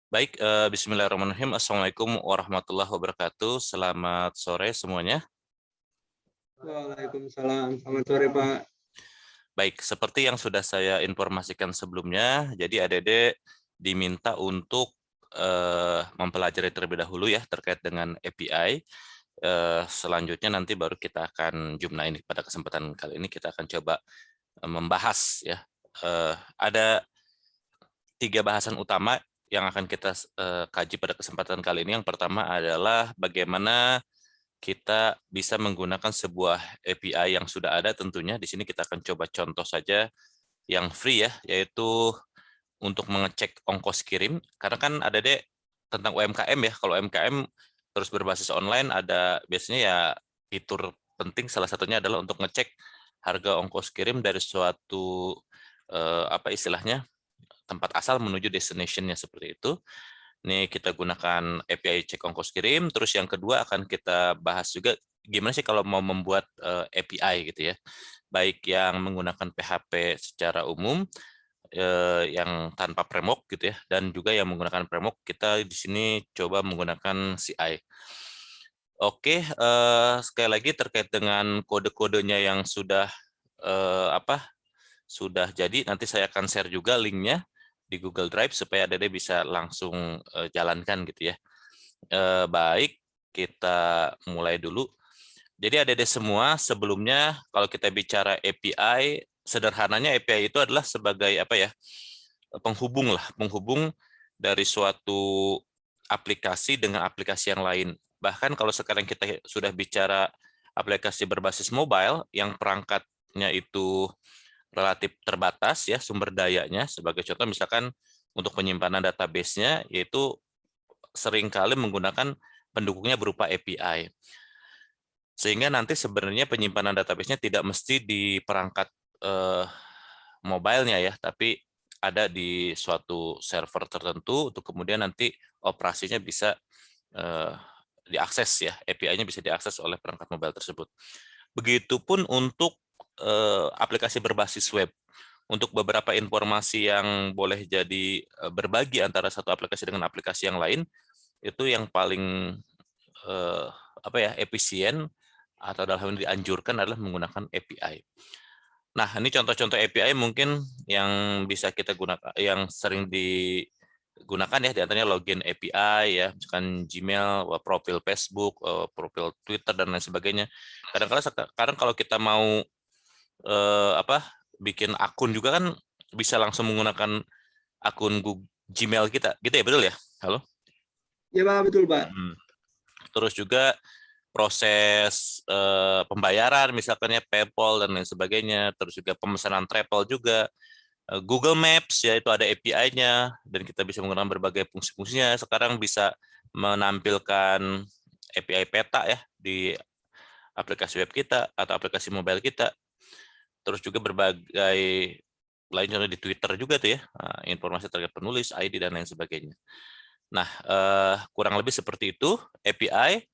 Baik, bismillahirrahmanirrahim. Assalamualaikum warahmatullahi wabarakatuh. Selamat sore semuanya. Waalaikumsalam. Selamat sore, Pak. Baik, seperti yang sudah saya informasikan sebelumnya, jadi adik-adik diminta untuk mempelajari terlebih dahulu ya terkait dengan API. Selanjutnya nanti baru kita akan jumlah ini pada kesempatan kali ini kita akan coba membahas ya. Ada 3 bahasan utama yang akan kita kaji pada kesempatan kali ini. Yang pertama adalah bagaimana kita bisa menggunakan sebuah API yang sudah ada tentunya. Di sini kita akan coba contoh saja yang free ya, yaitu untuk mengecek ongkos kirim. Karena kan ada deh tentang UMKM ya. Kalau UMKM terus berbasis online ada biasanya ya fitur penting salah satunya adalah untuk ngecek harga ongkos kirim dari suatu apa istilahnya tempat asal menuju destination-nya seperti itu. Nih kita gunakan API cek ongkos kirim. Terus yang kedua akan kita bahas juga gimana sih kalau mau membuat API gitu ya. Baik yang menggunakan PHP secara umum, yang tanpa framework gitu ya, dan juga yang menggunakan framework kita di sini coba menggunakan CI. Oke, sekali lagi terkait dengan kode-kodenya yang sudah sudah jadi, nanti saya akan share juga linknya di Google Drive supaya Dede bisa langsung jalankan gitu ya. Baik, kita mulai dulu. Jadi Dede semua sebelumnya kalau kita bicara API, sederhananya API itu adalah sebagai apa ya? Penghubung lah, penghubung dari suatu aplikasi dengan aplikasi yang lain. Bahkan kalau sekarang kita sudah bicara aplikasi berbasis mobile yang perangkatnya itu relatif terbatas ya sumber dayanya. Sebagai contoh misalkan untuk penyimpanan database-nya yaitu seringkali menggunakan pendukungnya berupa API. Sehingga nanti sebenarnya penyimpanan database-nya tidak mesti di perangkat mobile-nya ya, tapi ada di suatu server tertentu untuk kemudian nanti operasinya bisa diakses ya, API-nya bisa diakses oleh perangkat mobile tersebut. Begitupun untuk aplikasi berbasis web. Untuk beberapa informasi yang boleh jadi berbagi antara satu aplikasi dengan aplikasi yang lain, itu yang paling apa ya efisien atau dalam hal ini dianjurkan adalah menggunakan API. Nah, ini contoh-contoh API mungkin yang bisa kita gunakan, yang sering digunakan ya, diantaranya login API ya, misalkan Gmail, profil Facebook, profil Twitter dan lain sebagainya. Kadang-kadang sekarang kalau kita mau apa bikin akun juga kan bisa langsung menggunakan akun Google Gmail kita, gitu ya, betul ya? Halo? Ya, Pak, betul, Pak. Terus juga proses pembayaran, misalkan ya PayPal dan lain sebagainya, terus juga pemesanan travel juga, Google Maps ya itu ada API-nya dan kita bisa menggunakan berbagai fungsi-fungsinya. Sekarang bisa menampilkan API peta ya di aplikasi web kita atau aplikasi mobile kita. Terus juga berbagai lain contoh di Twitter juga tuh ya, informasi terkait penulis, ID dan lain sebagainya. Nah, kurang lebih seperti itu API.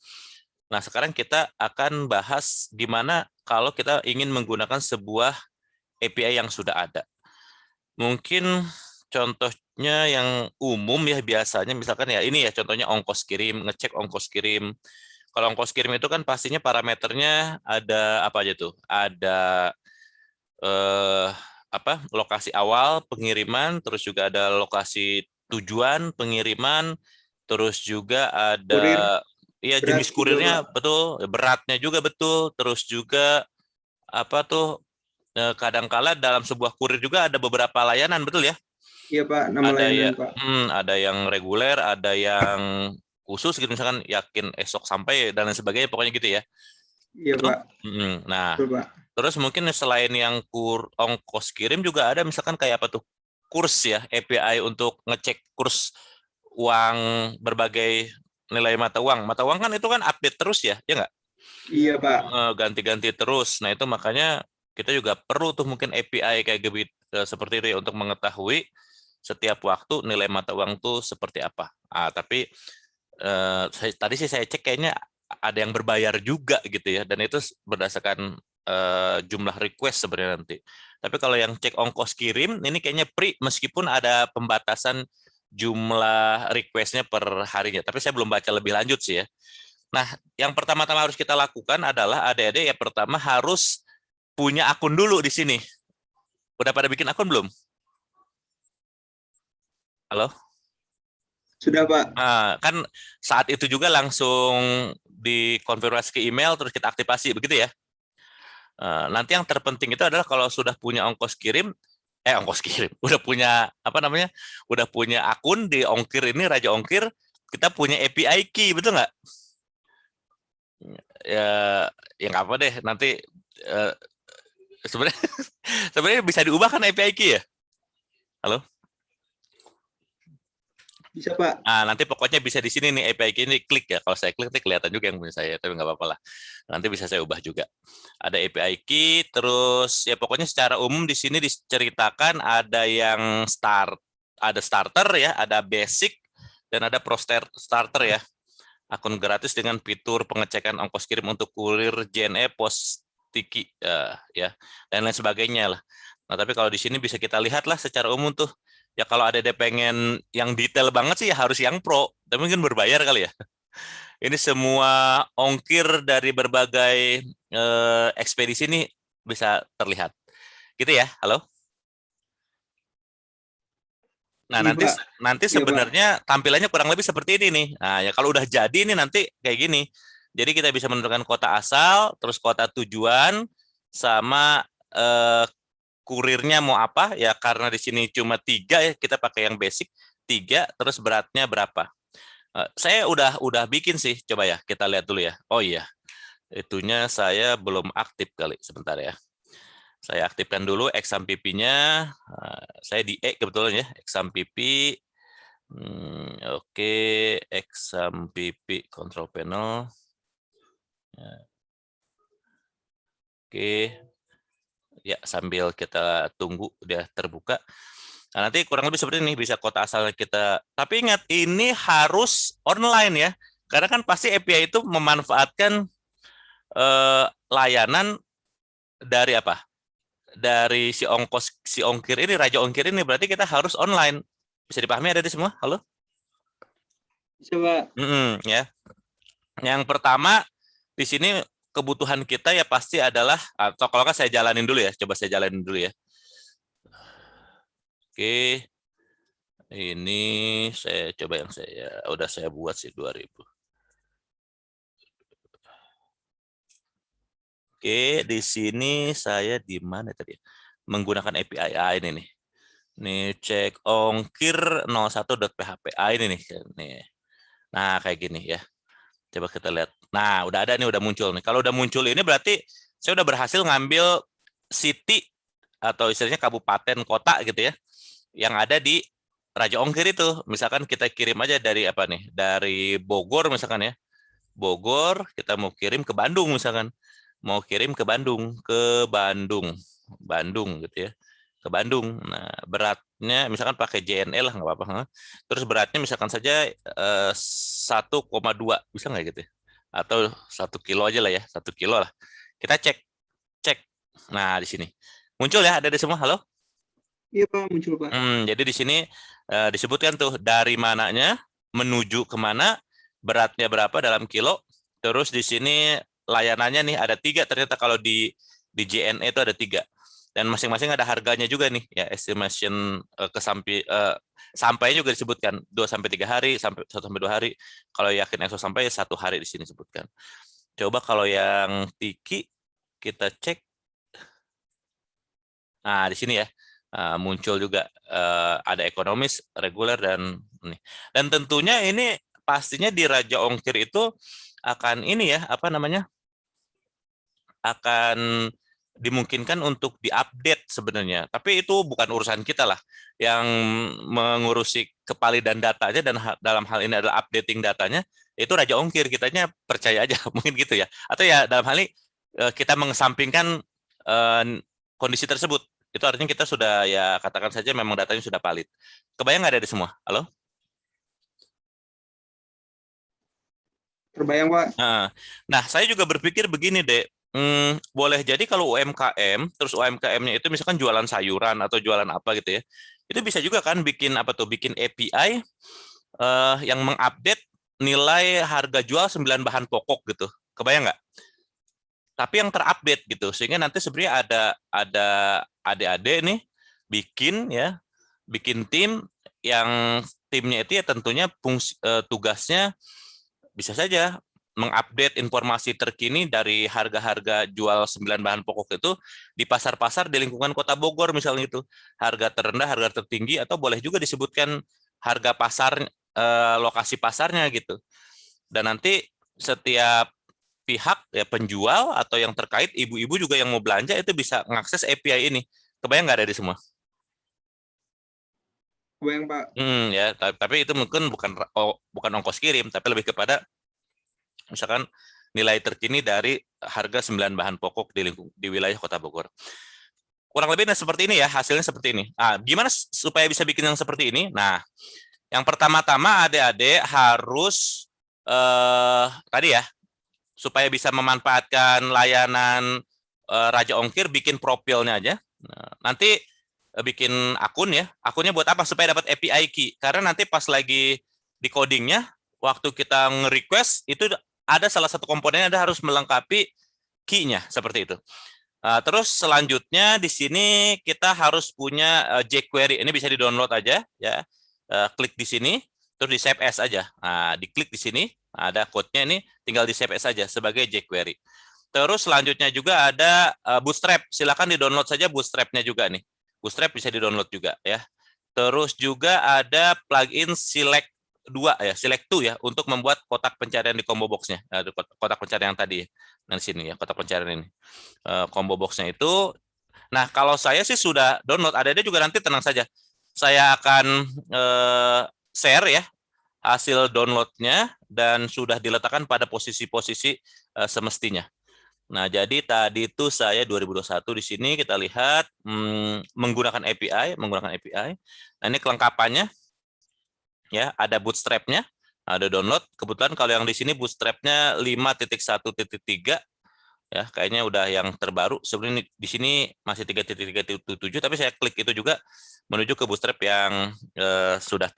Nah, sekarang kita akan bahas gimana kalau kita ingin menggunakan sebuah API yang sudah ada. Mungkin contohnya yang umum ya biasanya misalkan ya ini ya contohnya ongkos kirim, ngecek ongkos kirim. Kalau ongkos kirim itu kan pastinya parameternya ada apa aja tuh? Ada apa? Lokasi awal pengiriman, terus juga ada lokasi tujuan pengiriman, terus juga Kurir ada ya berat jenis juga, Pak. kurirnya betul, beratnya juga betul, terus juga apa tuh kadangkala dalam sebuah kurir juga ada beberapa layanan betul ya? Iya, Pak, nama Ada ya, layanan, Pak. ada yang reguler, ada yang khusus gitu misalkan yakin esok sampai dan lain sebagainya pokoknya gitu ya. Iya, Betul? Pak. Nah, Betul, Pak. terus mungkin selain yang ongkos kirim juga ada misalkan kayak apa tuh? Kurs ya, API untuk ngecek kurs uang berbagai nilai mata uang. Mata uang kan itu kan update terus ya, ya nggak? Iya, Pak. Ganti-ganti terus. Nah, itu makanya kita juga perlu tuh mungkin API kayak seperti itu ya untuk mengetahui setiap waktu nilai mata uang tuh seperti apa. Tapi tadi sih saya cek kayaknya ada yang berbayar juga gitu ya, dan itu berdasarkan jumlah request sebenarnya nanti. Tapi kalau yang cek ongkos kirim, ini kayaknya free meskipun ada pembatasan jumlah request-nya per harinya. Tapi saya belum baca lebih lanjut sih ya. Nah, yang pertama-tama harus kita lakukan adalah adik-adik ya pertama harus punya akun dulu di sini. Udah pada bikin akun belum? Halo? Sudah, Pak. Nah, kan saat itu juga langsung dikonfirmasi ke email terus kita aktifasi begitu ya. Nanti yang terpenting itu adalah kalau sudah punya ongkos kirim, udah punya apa namanya, udah punya akun di ongkir ini Raja Ongkir, kita punya API key, betul nggak? Ya, yang apa deh nanti sebenarnya sebenarnya bisa diubah kan API key ya? Halo? Bisa, Pak. Nanti pokoknya bisa di sini nih API key ini klik ya. Kalau saya klik nih kelihatan juga yang punya saya, tapi nggak apa-apa lah. Nanti bisa saya ubah juga. Ada API key, terus ya pokoknya secara umum di sini diceritakan ada yang ada starter ya, ada basic dan ada pro starter ya. Akun gratis dengan fitur pengecekan ongkos kirim untuk kurir JNE, pos tiki ya dan lain sebagainya lah. Nah, tapi kalau di sini bisa kita lihat lah secara umum tuh. Ya kalau ada pengen yang detail banget sih ya harus yang pro, tapi mungkin berbayar kali ya. Ini semua ongkir dari berbagai ekspedisi ini bisa terlihat. Gitu ya, halo? Nah, Iya, nanti Pak. nanti Iya, Pak. sebenarnya tampilannya kurang lebih seperti ini nih. Nah, ya kalau udah jadi ini nanti kayak gini. Jadi kita bisa menentukan kota asal, terus kota tujuan, sama kurirnya mau apa ya, karena di sini cuma 3 ya, kita pakai yang basic 3, terus beratnya berapa. Saya udah bikin sih, coba ya kita lihat dulu ya. Oh iya, itunya saya belum aktif kali, sebentar ya. Saya aktifkan dulu exam PP-nya. Saya di kebetulan ya, exam PP. Oke, exam PP control panel. Oke, ya sambil kita tunggu dia terbuka. Nah, nanti kurang lebih seperti ini, bisa kota asal kita. Tapi ingat, ini harus online ya. Karena kan pasti API itu memanfaatkan layanan dari apa? Dari si ongkir ini, Raja Ongkir ini, berarti kita harus online. Bisa dipahami ada di semua? Halo? Bisa, Pak. Ya. Yang pertama di sini kebutuhan kita ya pasti adalah, atau kalau nggak saya jalanin dulu ya, coba saya jalanin dulu ya. Oke. Ini saya coba yang udah saya buat sih 2000. Oke, di sini saya di mana tadi? Menggunakan API ini nih. Nih cek ongkir 01.php ini nih. Nah, kayak gini ya. Coba kita lihat. Nah, udah ada nih, udah muncul nih. Kalau udah muncul ini berarti saya udah berhasil ngambil city atau istilahnya kabupaten kota gitu ya, yang ada di Raja Ongkir itu. Misalkan kita kirim aja dari apa nih? Dari Bogor misalkan ya. Bogor, kita mau kirim ke Bandung misalkan. Mau kirim ke Bandung, Bandung gitu ya. Ke Bandung. Nah, beratnya misalkan pakai JNE lah, nggak apa-apa. Terus beratnya misalkan saja 1,2, bisa nggak gitu ya? Atau 1 kilo aja lah ya, 1 kilo lah. Kita cek, cek. Nah, di sini. Muncul ya, ada di semua, halo? Iya, Pak. Muncul, Pak. Jadi di sini disebutkan tuh dari mananya, menuju kemana, beratnya berapa dalam kilo, terus di sini layanannya nih ada 3, ternyata kalau di JNE itu ada 3. Dan masing-masing ada harganya juga nih ya, estimation sampainya juga disebutkan 2-3 hari, sampai 1-2 hari. Kalau yakin EXO sampai 1 hari di sini disebutkan. Coba kalau yang Tiki kita cek. Nah, di sini ya muncul juga ada ekonomis, reguler, dan ini. Dan tentunya ini pastinya di Raja Ongkir itu akan ini ya, apa namanya? Akan dimungkinkan untuk diupdate sebenarnya. Tapi itu bukan urusan kita lah. Yang mengurusi kepalidan datanya dan dalam hal ini adalah updating datanya, itu Raja Ongkir, kitanya percaya aja mungkin gitu ya. Atau ya dalam hal ini kita mengesampingkan kondisi tersebut. Itu artinya kita sudah ya katakan saja memang datanya sudah valid. Kebayang nggak ada di semua? Halo? Terbayang, Pak. Nah, saya juga berpikir begini, Dek. Boleh jadi kalau UMKM, terus UMKM-nya itu misalkan jualan sayuran atau jualan apa gitu ya, Itu bisa juga kan bikin apa tuh? Bikin API yang mengupdate nilai harga jual 9 bahan pokok gitu. Kebayang nggak? Tapi yang terupdate gitu, sehingga nanti sebenarnya ada adik-adik nih bikin tim yang timnya itu ya tentunya tugasnya bisa saja mengupdate informasi terkini dari harga-harga jual 9 bahan pokok itu di pasar-pasar di lingkungan Kota Bogor misalnya itu. Harga terendah, harga tertinggi, atau boleh juga disebutkan harga pasar, lokasi pasarnya gitu. Dan nanti setiap pihak ya penjual atau yang terkait ibu-ibu juga yang mau belanja itu bisa mengakses API ini. Kebayang nggak ada di semua? Kebayang, Pak. Ya, tapi itu mungkin bukan ongkos kirim, tapi lebih kepada misalkan nilai terkini dari harga 9 bahan pokok di wilayah Kota Bogor. Kurang lebih seperti ini ya, hasilnya seperti ini. Gimana supaya bisa bikin yang seperti ini? Nah, yang pertama-tama adik-adik harus tadi ya, supaya bisa memanfaatkan layanan Raja Ongkir, bikin profilnya aja. Nah, nanti bikin akun ya. Akunnya buat apa? Supaya dapat API key. Karena nanti pas lagi di codingnya, waktu kita nge-request, itu ada salah satu komponennya ada harus melengkapi key-nya, seperti itu. Terus selanjutnya di sini kita harus punya jQuery. Ini bisa di-download aja ya. Klik di sini, terus di save as aja. Diklik di sini, ada code-nya ini, tinggal di save as saja sebagai jQuery. Terus selanjutnya juga ada Bootstrap. Silakan di-download saja Bootstrap-nya juga nih. Bootstrap bisa di-download juga ya. Terus juga ada plugin Select 2 ya, Select 2 ya, untuk membuat kotak pencarian di combo box-nya. Kotak pencarian yang tadi. Nah, di sini ya, kotak pencarian ini. Combo box-nya itu. Nah, kalau saya sih sudah download, ada juga nanti tenang saja. Saya akan share ya hasil downloadnya dan sudah diletakkan pada posisi-posisi semestinya. Nah, jadi tadi itu saya 2021 di sini kita lihat menggunakan API. Nah, ini kelengkapannya ya, ada Bootstrap-nya, ada download. Kebetulan kalau yang di sini Bootstrap-nya 5.1.3 ya, kayaknya udah yang terbaru. Sebenarnya di sini masih 3.3.7, tapi saya klik itu juga menuju ke Bootstrap yang sudah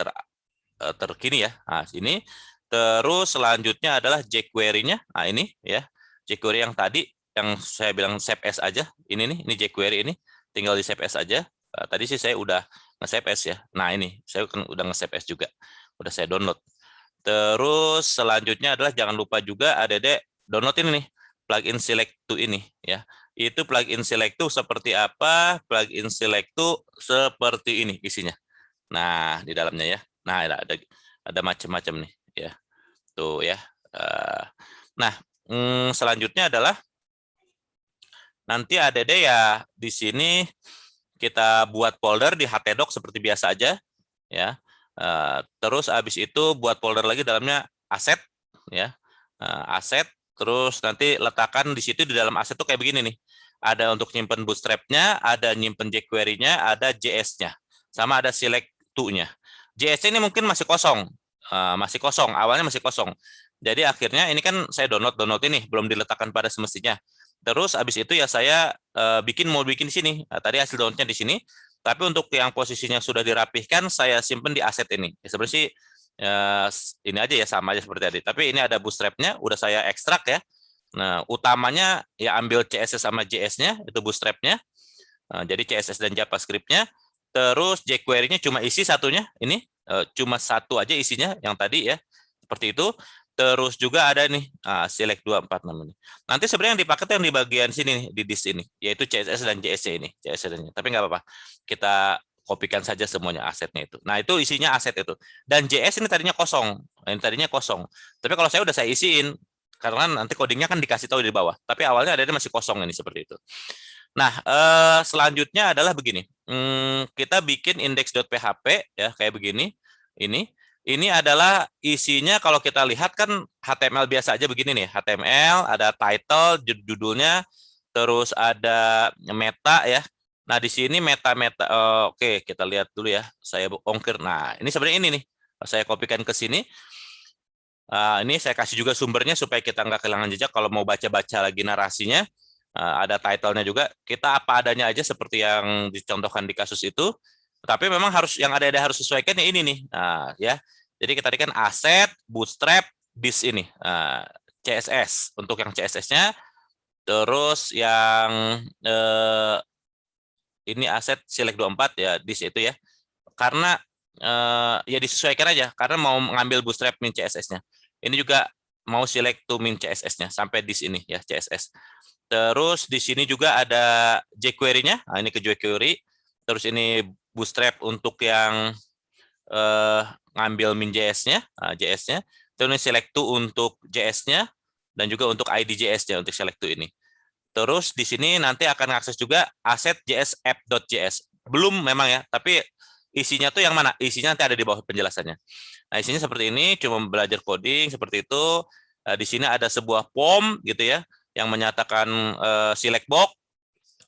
terkini ya. Nah, sini. Terus selanjutnya adalah jQuery-nya. Nah, ini ya. jQuery yang tadi yang saya bilang save as aja. Ini jQuery ini tinggal di save as aja. Tadi sih saya udah nge-save as ya. Nah, ini saya udah nge-save as juga. Udah saya download. Terus selanjutnya adalah jangan lupa juga ada download ini nih, plugin Select to ini ya. Itu plugin Select to seperti apa? Plugin Select to seperti ini isinya. Nah, di dalamnya ya. Nah, ada macam-macam nih ya. Tuh ya. Nah, selanjutnya adalah nanti ada ya di sini kita buat folder di htdoc seperti biasa aja ya. Terus habis itu buat folder lagi dalamnya aset ya. Aset, terus nanti letakkan di situ, di dalam aset tuh kayak begini nih. Ada untuk nyimpen Bootstrap-nya, ada nyimpen jQuery-nya, ada JS-nya. Sama ada select to-nya. JS ini mungkin masih kosong. Awalnya masih kosong. Jadi akhirnya ini kan saya download ini, belum diletakkan pada semestinya. Terus habis itu ya saya mau bikin di sini. Nah, tadi hasil download-nya di sini. Tapi untuk yang posisinya sudah dirapihkan, saya simpen di aset ini. Ya, sebenarnya sih ini aja ya, sama aja seperti tadi. Tapi ini ada Bootstrap-nya, udah saya ekstrak ya. Nah, utamanya ya ambil CSS sama JS-nya, itu Bootstrap-nya. Jadi CSS dan JavaScript-nya. Terus jQuery-nya cuma isi satunya, ini cuma satu aja isinya yang tadi ya. Seperti itu. Terus juga ada nih, select 246 ini. Nanti sebenarnya yang dipakai yang di bagian sini nih, di disk ini, yaitu CSS dan JS ini. Tapi nggak apa-apa. Kita kopikan saja semuanya asetnya itu. Nah, itu isinya aset itu. Dan JS ini tadinya kosong. Ini tadinya kosong. Tapi kalau saya udah saya isiin, karena nanti codingnya kan dikasih tahu di bawah. Tapi awalnya ada masih kosong ini, seperti itu. Nah, selanjutnya adalah begini. Kita bikin index.php ya, kayak begini. Ini adalah isinya kalau kita lihat kan HTML biasa aja begini nih. HTML, ada title, judulnya, terus ada meta ya. Nah, di sini meta. Oke, kita lihat dulu ya. Saya ongkir. Nah, ini sebenarnya ini nih. Saya kopikan ke sini. Ini saya kasih juga sumbernya supaya kita nggak kehilangan jejak kalau mau baca-baca lagi narasinya. Ada title-nya juga. Kita apa adanya aja seperti yang dicontohkan di kasus itu. Tapi memang harus yang ada harus sesuaikan ya ini nih. Nah, ya. Jadi kita tadi kan aset, bootstrap, bis ini. Nah, CSS untuk yang CSS-nya. Terus yang ini aset select 24 ya di situ ya. Karena ya disesuaikan aja karena mau mengambil bootstrap min CSS-nya. Ini juga mau select to min CSS-nya sampai di sini ya CSS. Terus di sini juga ada jQuery-nya. Nah, ini ke jQuery. Terus ini bootstrap untuk yang ngambil min JS-nya, JS-nya. Terus ini select to untuk JS-nya dan juga untuk ID.js-nya untuk select to ini. Terus di sini nanti akan akses juga aset JS app.js. Belum memang ya, tapi isinya tuh yang mana? Isinya nanti ada di bawah penjelasannya. Nah, isinya seperti ini, cuma belajar coding seperti itu. Di sini ada sebuah form gitu ya, yang menyatakan select box,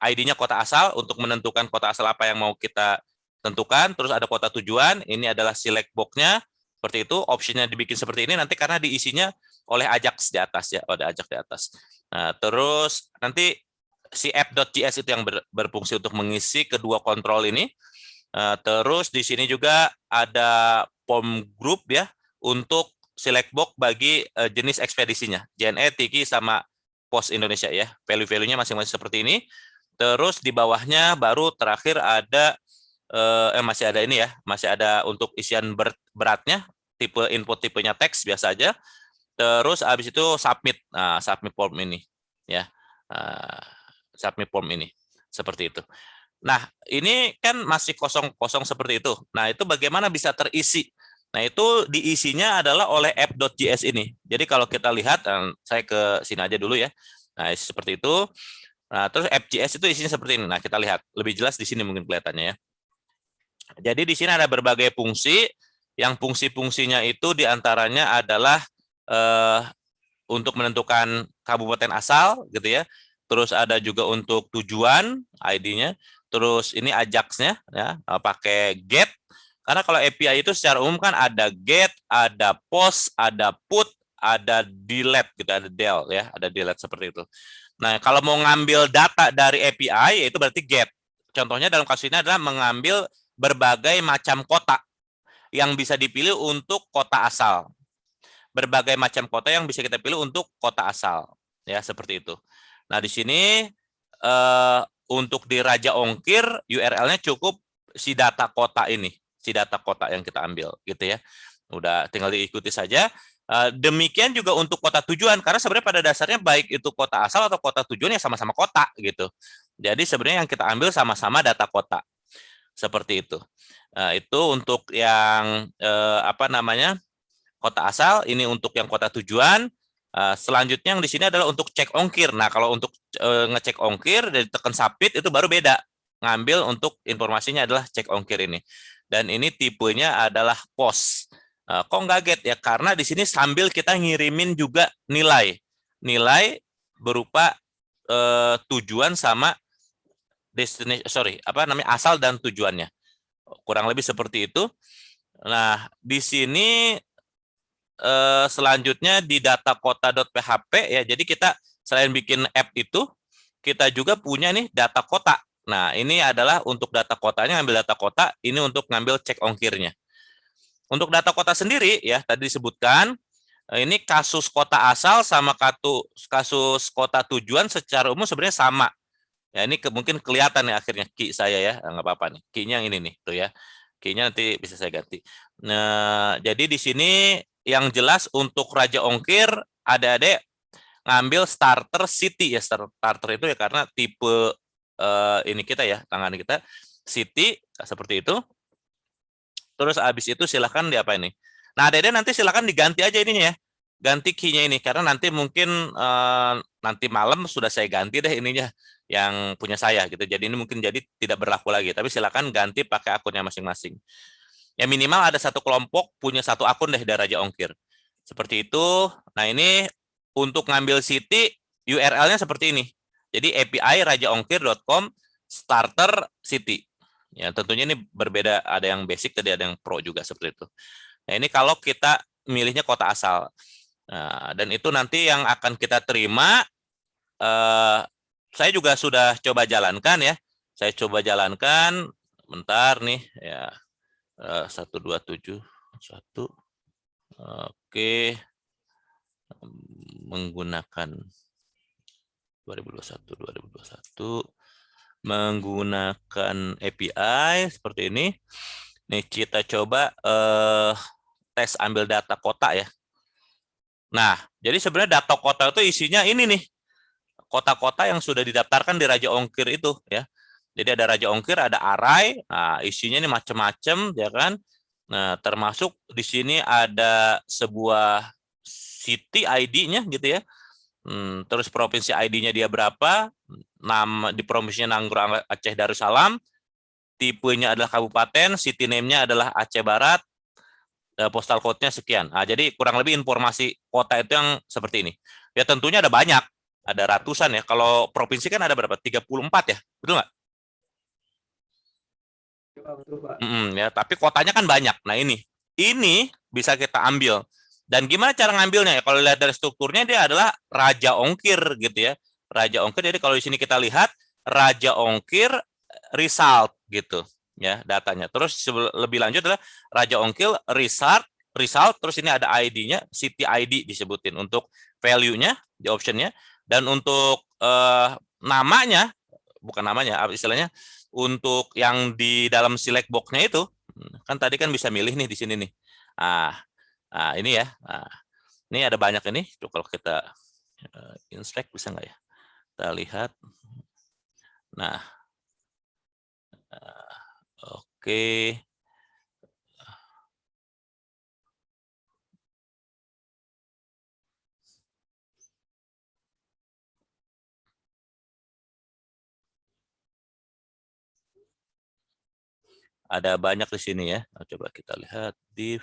ID-nya kota asal untuk menentukan kota asal apa yang mau kita tentukan. Terus ada kota tujuan, ini adalah select box-nya. Seperti itu, optionnya dibikin seperti ini nanti karena diisinya oleh Ajax di atas ya, ada Ajax di atas. Nah, terus nanti si app.js itu yang berfungsi untuk mengisi kedua kontrol ini. Terus di sini juga ada form group ya untuk select box bagi jenis ekspedisinya, JNE, Tiki sama Pos Indonesia ya. Value-value-nya masing-masing seperti ini. Terus di bawahnya baru terakhir ada masih ada ini ya, masih ada untuk isian beratnya, tipe input tipenya teks biasa aja. Terus habis itu submit. Nah, submit form ini ya. Submit form ini seperti itu. Nah, ini kan masih kosong-kosong seperti itu. Nah, itu bagaimana bisa terisi? Nah, itu diisinya adalah oleh app.js ini. Jadi kalau kita lihat, saya ke sini aja dulu ya. Nah, seperti itu. Nah, terus app.js itu isinya seperti ini. Nah, kita lihat lebih jelas di sini mungkin kelihatannya ya. Jadi di sini ada berbagai fungsi. Yang fungsi-fungsinya itu diantaranya adalah untuk menentukan kabupaten asal gitu ya. Terus ada juga untuk tujuan ID-nya. Terus ini Ajax-nya ya, pakai get. Karena kalau API itu secara umum kan ada get, ada post, ada put, ada delete gitu, ada del ya, ada delete seperti itu. Nah, kalau mau ngambil data dari API itu berarti get. Contohnya dalam kasus ini adalah mengambil berbagai macam kota yang bisa dipilih untuk kota asal. Berbagai macam kota yang bisa kita pilih untuk kota asal ya, seperti itu. Nah, di sini untuk di Raja Ongkir URL-nya cukup si data kota ini, si data kota yang kita ambil gitu ya. Udah tinggal diikuti saja. Demikian juga untuk kota tujuan karena sebenarnya pada dasarnya baik itu kota asal atau kota tujuan ya sama-sama kota gitu. Jadi sebenarnya yang kita ambil sama-sama data kota. Seperti itu. Itu untuk yang apa namanya? Kota asal, ini untuk yang kota tujuan. Selanjutnya yang di sini adalah untuk cek ongkir. Nah, kalau untuk ngecek ongkir dari tekan submit itu baru beda. Ngambil untuk informasinya adalah cek ongkir ini. Dan ini tipenya adalah pos. Kok nggak get ya? Karena di sini sambil kita ngirimin juga nilai. Nilai berupa tujuan sama destination, asal dan tujuannya. Kurang lebih seperti itu. Nah, di sini selanjutnya di datakota.php ya. Jadi kita selain bikin app itu, kita juga punya nih data kota. Nah, ini adalah untuk data kotanya, ngambil data kota, ini untuk ngambil cek ongkirnya. Untuk data kota sendiri ya, tadi disebutkan, ini kasus kota asal sama kasus kota tujuan secara umum sebenarnya sama. Ya, ini mungkin kelihatan ya akhirnya key saya ya, nggak apa-apa nih. Key-nya yang ini nih, tuh ya. Key-nya nanti bisa saya ganti. Nah, jadi di sini yang jelas untuk Raja Ongkir adik-adik ngambil starter city ya, starter itu ya karena tipe ini kita ya, tangan kita city seperti itu. Terus habis itu silakan di apa ini. Nah, adik-adik nanti silakan diganti aja ininya ya. Ganti key-nya ini karena nanti mungkin nanti malam sudah saya ganti deh ininya yang punya saya gitu. Jadi ini mungkin jadi tidak berlaku lagi, tapi silakan ganti pakai akunnya masing-masing. Ya minimal ada satu kelompok punya satu akun deh dari Raja Ongkir. Seperti itu. Nah, ini untuk ngambil city URL-nya seperti ini. Jadi API rajaongkir.com starter city. Ya, tentunya ini berbeda, ada yang basic tadi, ada yang pro juga seperti itu. Nah, ini kalau kita milihnya kota asal. Nah, dan itu nanti yang akan kita terima saya juga sudah coba jalankan ya. Saya coba jalankan bentar nih ya. 127 1. Oke. Menggunakan 2021 menggunakan API seperti ini. Nih kita coba tes ambil data kota ya. Nah, jadi sebenarnya data kota itu isinya ini nih. Kota-kota yang sudah didaftarkan di Raja Ongkir itu ya. Jadi ada Raja Ongkir, ada Arai. Nah, isinya ini macam-macam ya kan. Nah, termasuk di sini ada sebuah city ID-nya gitu ya. Terus provinsi ID-nya dia berapa? Nama di provinsinya Nanggro Aceh Darussalam. Tipenya adalah kabupaten, city name-nya adalah Aceh Barat. Postal code-nya sekian. Nah, jadi kurang lebih informasi kota itu yang seperti ini. Ya tentunya ada banyak. Ada ratusan ya. Kalau provinsi kan ada berapa? 34 ya. Betul nggak? Betul, Pak. Ya, tapi kotanya kan banyak. Nah, ini bisa kita ambil. Dan gimana cara ngambilnya ya? Kalau lihat dari strukturnya dia adalah Raja Ongkir gitu ya. Raja Ongkir. Jadi kalau di sini kita lihat Raja Ongkir result gitu ya datanya. Terus lebih lanjut adalah Raja Ongkir result terus ini ada ID-nya, city ID disebutin untuk value-nya di option-nya dan untuk namanya bukan namanya istilahnya untuk yang di dalam select box-nya itu kan tadi kan bisa milih nih di sini nih. Nah, ini ya. Nah, ini ada banyak ini. Coba kalau kita inspect bisa nggak ya? Kita lihat. Nah, oke. Ada banyak di sini ya. Coba kita lihat div.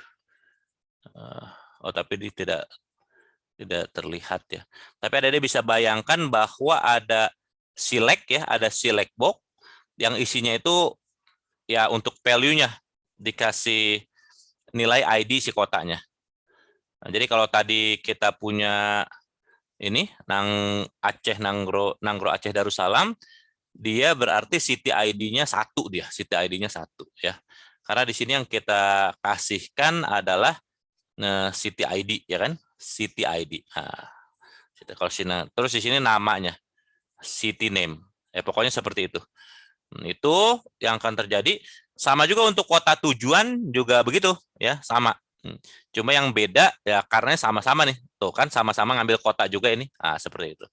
Oh, tapi ini tidak terlihat ya. Tapi Ade bisa bayangkan bahwa ada select ya, ada select box yang isinya itu ya untuk value-nya dikasih nilai ID si kotanya. Nah, jadi kalau tadi kita punya ini Aceh Nanggro Aceh Darussalam, dia berarti city ID-nya 1 dia, city ID-nya 1 ya. Karena di sini yang kita kasihkan adalah city ID ya kan, city ID. Nah, kalau sini terus di sini namanya city name. Ya pokoknya seperti itu. Itu yang akan terjadi. Sama juga untuk kota tujuan juga begitu ya, sama. Cuma yang beda ya karena sama-sama nih. Tuh kan sama-sama ngambil kota juga ini. Nah, seperti itu.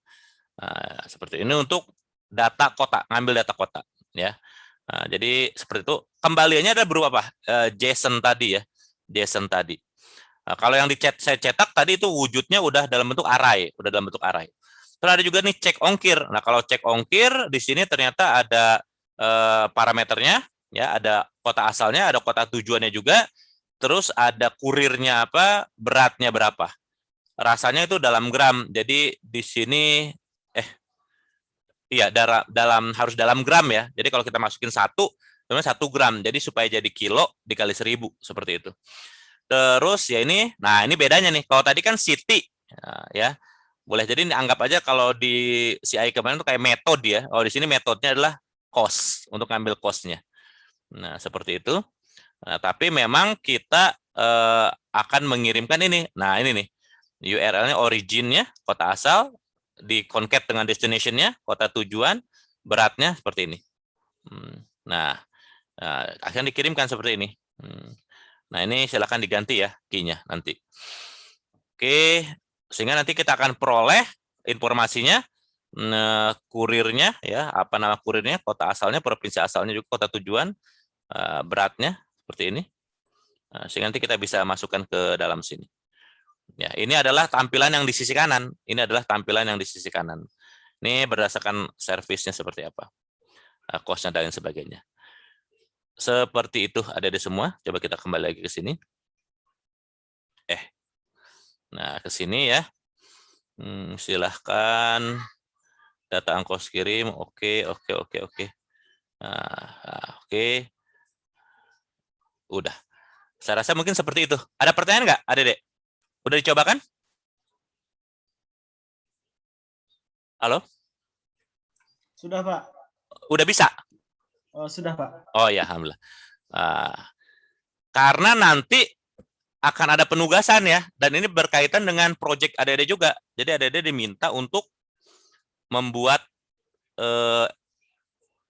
Nah, seperti ini untuk data kota, ngambil data kota ya. Nah, jadi seperti itu. Kembaliannya ada berupa apa? JSON tadi ya. JSON tadi. Nah, kalau yang saya cetak tadi itu wujudnya udah dalam bentuk array, Terus ada juga nih cek ongkir. Nah, kalau cek ongkir di sini ternyata ada parameternya ya, ada kota asalnya, ada kota tujuannya juga. Terus ada kurirnya apa, beratnya berapa. Rasanya itu dalam gram. Jadi di sini iya harus dalam gram ya. Jadi kalau kita masukin 1 gram. Jadi supaya jadi kilo dikali 1000 seperti itu. Terus ya ini, nah ini bedanya nih. Kalau tadi kan city, ya boleh jadi anggap aja kalau di CI kemarin itu kayak metode ya. Oh di sini metodenya adalah cost untuk ngambil costnya. Nah seperti itu. Nah, tapi memang kita akan mengirimkan ini. Nah ini nih URL-nya originnya kota asal di concat dengan destination-nya kota tujuan beratnya seperti ini. Nah akan dikirimkan seperti ini. Nah, ini silakan diganti ya key-nya nanti. Oke, sehingga nanti kita akan peroleh informasinya, kurirnya ya, apa nama kurirnya, kota asalnya, provinsi asalnya juga kota tujuan, beratnya seperti ini. Sehingga nanti kita bisa masukkan ke dalam sini. Ya, ini adalah tampilan yang di sisi kanan. Ini adalah tampilan yang di sisi kanan. Ini berdasarkan servisnya seperti apa, cost-nya dan sebagainya. Seperti itu ada di semua. Coba kita kembali lagi ke sini. Nah, ke sini ya. Silahkan data ongkos kirim. Oke. Nah, oke. Udah. Saya rasa mungkin seperti itu. Ada pertanyaan nggak, Adek? Udah dicoba kan? Halo? Sudah, Pak. Udah bisa? Oh, sudah, Pak. Oh ya, alhamdulillah. Karena nanti akan ada penugasan ya, dan ini berkaitan dengan proyek adik-adik juga. Jadi adik-adik diminta untuk membuat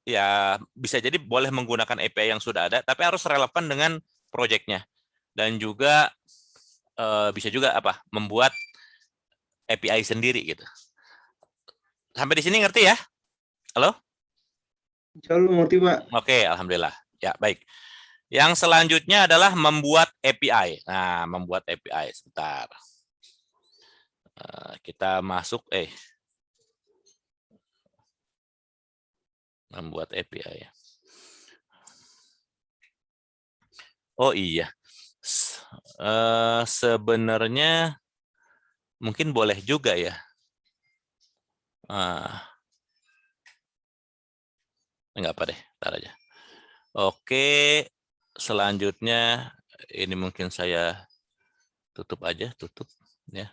ya bisa jadi boleh menggunakan API yang sudah ada, tapi harus relevan dengan proyeknya. Dan juga bisa juga membuat API sendiri gitu. Sampai di sini ngerti ya? Halo? Insya Allah ngerti, Pak. Oke, alhamdulillah. Ya, baik. Yang selanjutnya adalah membuat API. Nah, membuat API. Sebentar. Kita masuk, membuat API. Oh iya. Sebenarnya mungkin boleh juga ya. Enggak apa deh, ntar aja. Oke, selanjutnya ini mungkin saya tutup aja, tutup ya.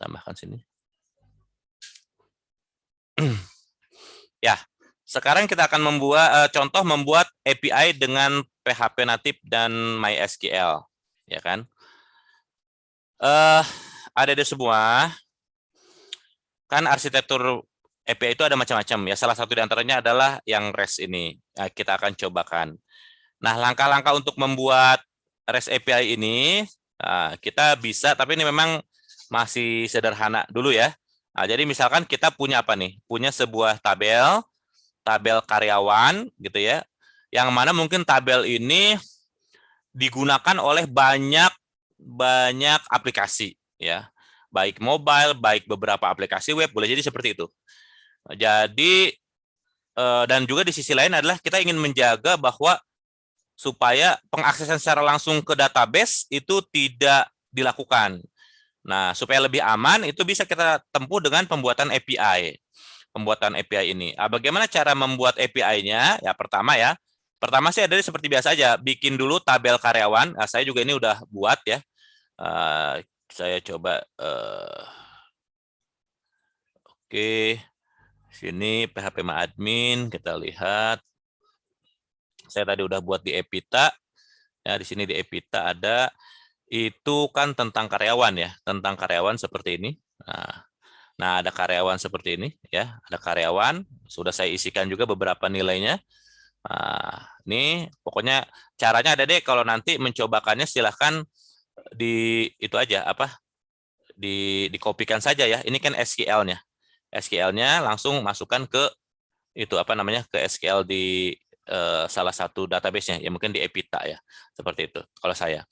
Tambahkan sini. Ya, sekarang kita akan membuat contoh membuat API dengan PHP native dan MySQL, ya kan? Ada semua. Kan arsitektur API itu ada macam-macam ya. Salah satu di antaranya adalah yang REST ini. Nah, kita akan cobakan. Nah, langkah-langkah untuk membuat REST API ini kita bisa, tapi ini memang masih sederhana dulu ya. Nah, jadi misalkan kita punya apa nih? Punya sebuah tabel karyawan gitu ya. Yang mana mungkin tabel ini digunakan oleh banyak aplikasi ya. Baik mobile, baik beberapa aplikasi web, boleh jadi seperti itu. Jadi, dan juga di sisi lain adalah kita ingin menjaga bahwa supaya pengaksesan secara langsung ke database itu tidak dilakukan. Nah, supaya lebih aman, itu bisa kita tempuh dengan pembuatan API. Pembuatan API ini. Bagaimana cara membuat API-nya? Ya, pertama sih ada seperti biasa aja, bikin dulu tabel karyawan. Nah, saya juga ini udah buat ya. Saya coba oke, sini PHP admin kita lihat. Saya tadi udah buat di Epita. Ya, di sini di Epita ada itu kan tentang karyawan ya, tentang karyawan seperti ini. Nah, ada karyawan seperti ini ya, ada karyawan. Sudah saya isikan juga beberapa nilainya. Nah, ini pokoknya caranya ada deh. Kalau nanti mencobakannya silahkan itu aja dikopikan saja ya. Ini kan SQL-nya. SQL-nya langsung masukkan ke itu ke SQL di salah satu database-nya, ya mungkin di Epita ya. Seperti itu kalau saya.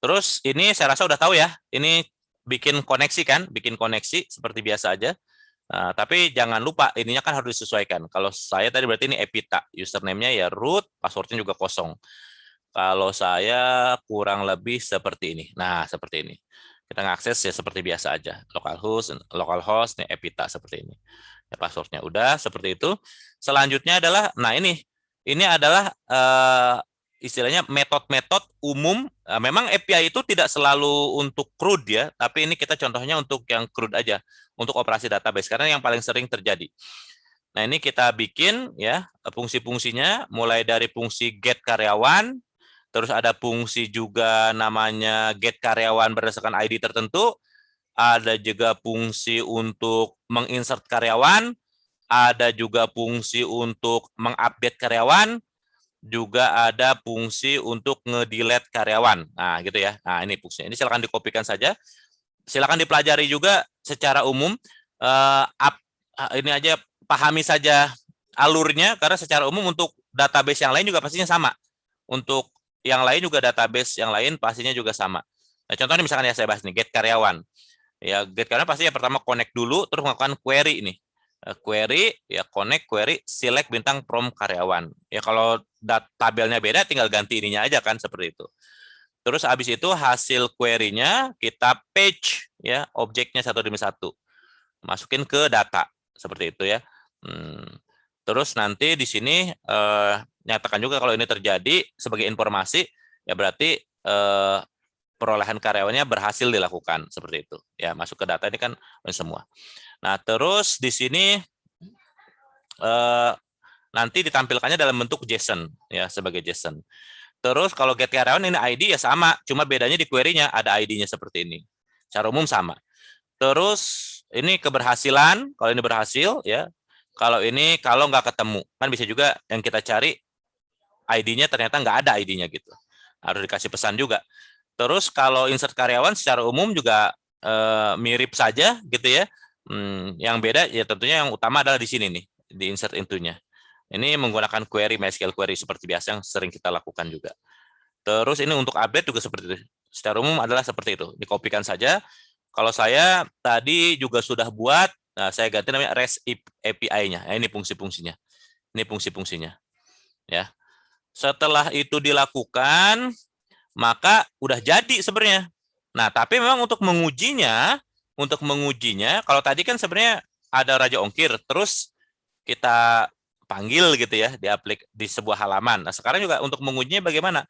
Terus ini saya rasa udah tahu ya. Ini bikin koneksi kan, bikin koneksi seperti biasa aja. Nah, tapi jangan lupa ininya kan harus disesuaikan. Kalau saya tadi berarti ini Epita, username-nya ya root, password-nya juga kosong. Kalau saya kurang lebih seperti ini. Nah, seperti ini. Kita ngakses ya seperti biasa aja. Localhost, nih Epita seperti ini. Ya, passwordnya udah seperti itu. Selanjutnya adalah, nah ini adalah istilahnya metode-metode umum. Memang API itu tidak selalu untuk CRUD ya, tapi ini kita contohnya untuk yang CRUD aja, untuk operasi database karena yang paling sering terjadi. Nah, ini kita bikin ya fungsi-fungsinya mulai dari fungsi get karyawan, terus ada fungsi juga namanya get karyawan berdasarkan ID tertentu, ada juga fungsi untuk menginsert karyawan, ada juga fungsi untuk mengupdate karyawan, juga ada fungsi untuk nge-delete karyawan. Nah, gitu ya. Nah, ini fungsinya. Ini silakan dikopikan saja. Silakan dipelajari juga secara umum. Ini aja pahami saja alurnya, karena secara umum untuk database yang lain juga pastinya sama. Untuk yang lain juga database yang lain pastinya juga sama. Nah, contohnya misalkan ya saya bahas nih, get karyawan. Ya, get karyawan pasti yang pertama connect dulu, terus melakukan query nih. Query, ya connect, query, select bintang from karyawan. Ya kalau tabelnya beda, tinggal ganti ininya aja kan, seperti itu. Terus habis itu hasil query-nya kita page ya objeknya satu demi satu. Masukin ke data, seperti itu ya. Terus nanti di sini nyatakan juga kalau ini terjadi sebagai informasi, ya berarti perolehan karyawannya berhasil dilakukan seperti itu. Ya, masuk ke data ini kan semua. Nah, terus di sini nanti ditampilkannya dalam bentuk JSON ya, sebagai JSON. Terus kalau get karyawan ini ID ya sama, cuma bedanya di query-nya ada ID-nya seperti ini. Secara umum sama. Terus ini keberhasilan, kalau ini berhasil ya. Kalau ini kalau nggak ketemu, kan bisa juga yang kita cari ID-nya ternyata nggak ada ID-nya gitu. Harus dikasih pesan juga. Terus kalau insert karyawan secara umum juga mirip saja gitu ya. Yang beda ya tentunya yang utama adalah di sini nih, di insert into-nya. Ini menggunakan query MySQL query seperti biasa yang sering kita lakukan juga. Terus ini untuk update juga seperti itu. Secara umum adalah seperti itu. Dikopikan saja. Kalau saya tadi juga sudah buat, nah saya ganti namanya REST API-nya. Nah, ini fungsi-fungsinya. Ini fungsi-fungsinya. Ya. Setelah itu dilakukan, maka udah jadi sebenarnya. Nah, tapi memang untuk mengujinya, kalau tadi kan sebenarnya ada Raja Ongkir, terus kita panggil gitu ya di sebuah halaman. Nah, sekarang juga untuk mengujinya bagaimana?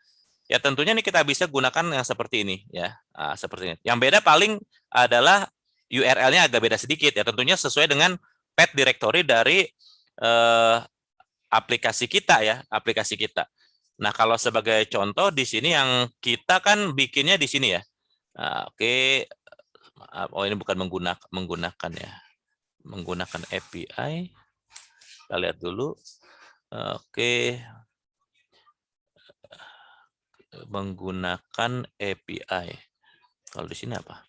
Ya tentunya nih kita bisa gunakan yang seperti ini ya. Nah, seperti ini. Yang beda paling adalah URL-nya agak beda sedikit ya, tentunya sesuai dengan path directory dari aplikasi kita ya, aplikasi kita. Nah, kalau sebagai contoh di sini yang kita kan bikinnya di sini ya. Nah, oke. Oh, ini bukan menggunakan ya. Menggunakan API. Kita lihat dulu. Oke. Menggunakan API. Kalau di sini apa?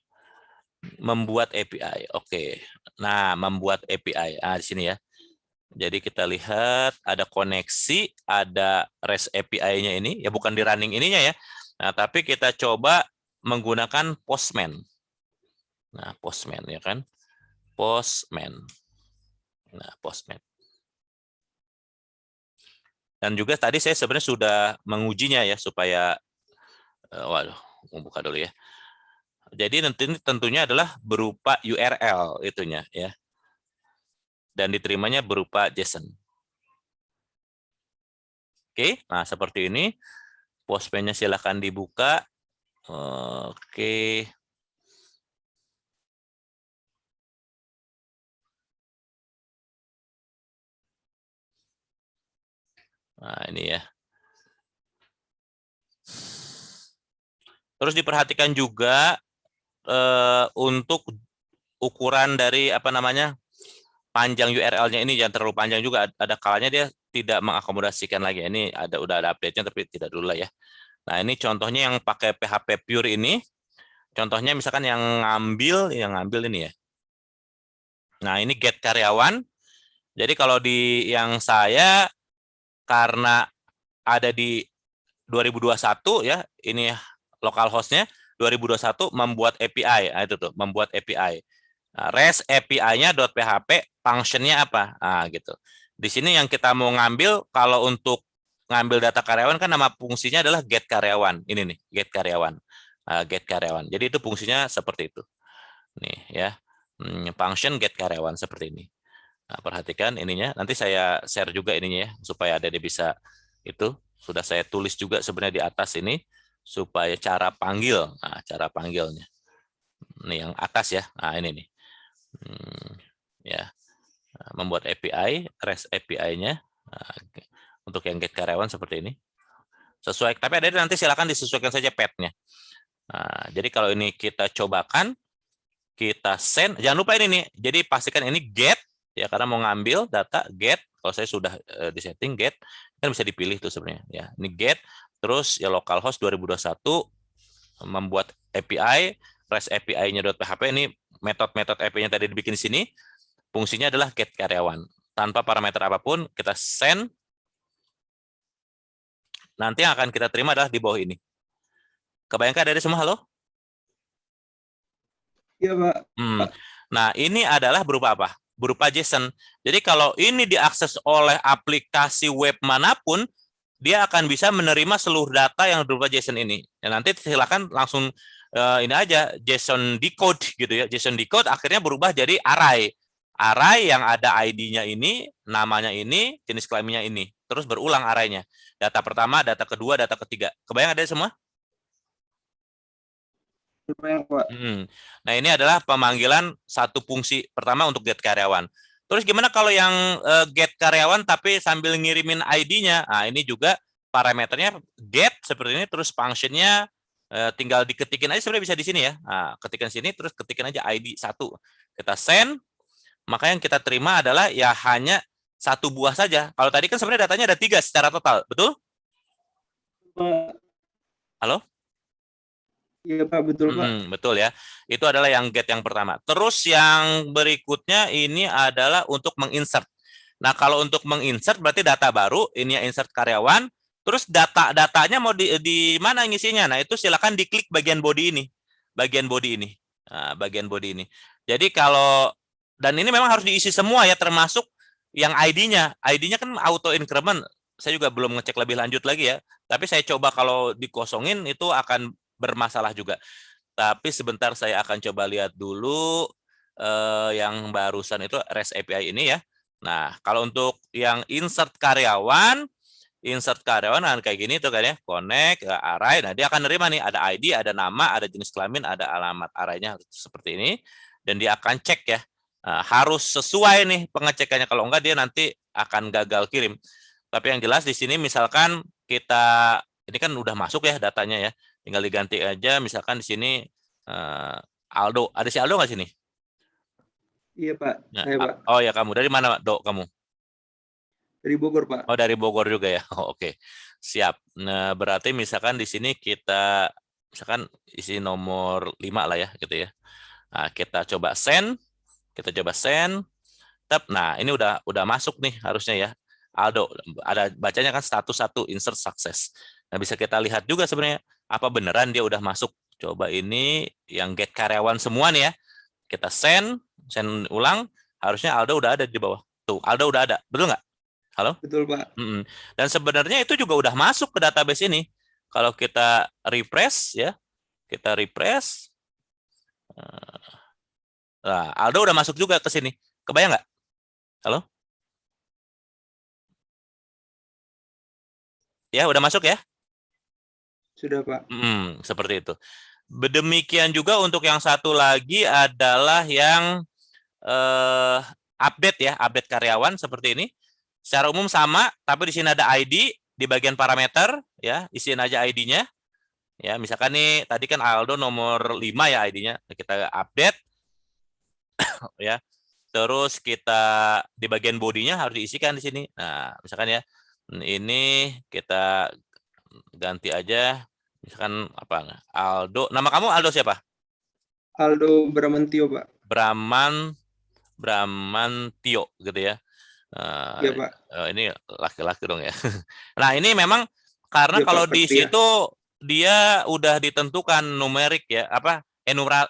Membuat API. Oke. Nah, membuat API. Ah, di sini ya. Jadi kita lihat ada koneksi, ada REST API-nya ini, ya bukan di running ininya ya. Nah, tapi kita coba menggunakan Postman. Nah, Postman ya kan. Postman. Nah, Postman. Dan juga tadi saya sebenarnya sudah mengujinya ya supaya waduh, mau buka dulu ya. Jadi tentunya adalah berupa URL itunya ya. Dan diterimanya berupa JSON. Oke, nah seperti ini. Postman-nya silahkan dibuka. Oke. Nah, ini ya. Terus diperhatikan juga untuk ukuran dari apa namanya panjang URL-nya ini jangan terlalu panjang juga. Ada kalanya dia tidak mengakomodasikan lagi. Ini udah ada update-nya tapi tidak dulu lah ya. Nah, ini contohnya yang pakai PHP Pure ini. Contohnya misalkan yang ngambil ini ya. Nah, ini get karyawan. Jadi kalau di yang saya karena ada di 2021 ya, ini lokal hostnya 2021 membuat API. Nah, itu tuh, membuat API. Nah, REST API-nya .php, function-nya apa? Nah, gitu. Di sini yang kita mau ngambil, kalau untuk ngambil data karyawan kan nama fungsinya adalah get karyawan. Ini nih, get karyawan. Get karyawan. Jadi itu fungsinya seperti itu. Nih ya. Function get karyawan seperti ini. Nah, perhatikan ininya. Nanti saya share juga ininya ya supaya ada dia bisa itu. Sudah saya tulis juga sebenarnya di atas ini supaya cara panggil. Nah, cara panggilnya. Ini yang atas ya. Nah, ini nih. Ya. Membuat API, REST API-nya. Nah, untuk yang get karyawan seperti ini. Sesuai, tapi ada nanti silakan disesuaikan saja path-nya. Nah, jadi kalau ini kita cobakan, kita send, jangan lupa ini nih. Jadi pastikan ini get ya karena mau ngambil data get. Kalau saya sudah disetting get, kan bisa dipilih tuh sebenarnya ya. Ini get terus ya localhost 2021 membuat API, REST API-nya .php ini metode-metode API-nya tadi dibikin di sini. Fungsinya adalah get karyawan. Tanpa parameter apapun, kita send. Nanti yang akan kita terima adalah di bawah ini. Kebayangkan dari semua, halo? Iya, Pak. Nah, ini adalah berupa apa? Berupa JSON. Jadi kalau ini diakses oleh aplikasi web manapun, dia akan bisa menerima seluruh data yang berupa JSON ini. Dan nanti silakan langsung ini aja JSON decode gitu ya. JSON decode akhirnya berubah jadi array. Array yang ada ID-nya ini, namanya ini, jenis kelaminnya ini. Terus berulang array-nya. Data pertama, data kedua, data ketiga. Kebayang ada semua? Lumayan, Pak. Nah, ini adalah pemanggilan satu fungsi pertama untuk get karyawan. Terus gimana kalau yang get karyawan tapi sambil ngirimin ID-nya? Nah, ini juga parameternya get seperti ini, terus function-nya tinggal diketikin aja sebenarnya bisa di sini ya. Nah, ketikan sini, terus ketikin aja ID 1. Kita send, maka yang kita terima adalah ya hanya 1 buah saja. Kalau tadi kan sebenarnya datanya ada 3 secara total, betul? Pak. Halo? Iya Pak, betul Pak. Betul ya. Itu adalah yang get yang pertama. Terus yang berikutnya ini adalah untuk menginsert. Nah, kalau untuk menginsert berarti data baru, ini ya insert karyawan, terus datanya mau di mana ngisinya? Nah, itu silakan diklik bagian body ini. Bagian body ini. Nah, bagian body ini. Jadi kalau dan ini memang harus diisi semua ya, termasuk yang ID-nya. ID-nya kan auto increment. Saya juga belum ngecek lebih lanjut lagi ya. Tapi saya coba kalau dikosongin itu akan bermasalah juga. Tapi sebentar saya akan coba lihat dulu yang barusan itu REST API ini ya. Nah, kalau untuk yang insert karyawan kan kayak gini tuh kan ya, connect, array. Nah, dia akan nerima nih ada ID, ada nama, ada jenis kelamin, ada alamat arraynya seperti ini dan dia akan cek ya. Nah, harus sesuai nih pengecekannya, kalau enggak dia nanti akan gagal kirim. Tapi yang jelas di sini misalkan kita ini kan udah masuk ya datanya ya. Tinggal diganti aja misalkan di sini Aldo. Ada si Aldo nggak sini? Iya Pak, Nah, saya Pak. oh ya kamu dari mana, Dok, kamu? Dari Bogor Pak. Oh, dari Bogor juga ya. Oh, oke. Siap. Nah, berarti misalkan di sini kita misalkan isi nomor 5 lah ya gitu ya. Nah, kita coba send, Nah, ini udah masuk nih harusnya ya. Aldo, ada bacanya kan status 1 insert success. Nah, bisa kita lihat juga sebenarnya apa beneran dia udah masuk. Coba ini yang get karyawan semua nih ya. Kita send ulang, harusnya Aldo udah ada di bawah. Tuh, Aldo udah ada. Betul nggak? Halo? Betul Pak. Dan sebenarnya itu juga udah masuk ke database ini. Kalau kita refresh ya, kita refresh. Nah, Aldo udah masuk juga ke sini. Kebayang nggak? Halo? Ya, udah masuk ya? Sudah Pak. Seperti itu. Demikian juga untuk yang satu lagi adalah yang update ya, update karyawan seperti ini. Secara umum sama, tapi di sini ada ID di bagian parameter ya, isiin aja ID-nya. Ya, misalkan nih tadi kan Aldo nomor 5 ya ID-nya. Kita update ya. Terus kita di bagian bodinya harus diisikan di sini. Nah, misalkan ya, ini kita ganti aja. Misalkan apa? Aldo. Nama kamu Aldo siapa? Aldo Bramantio Pak. Bramantio gitu ya. Iya Pak. Ini laki-laki dong ya. Nah, ini memang karena Iya kalau Pak, di pasti ya. situ dia udah ditentukan numerik ya, apa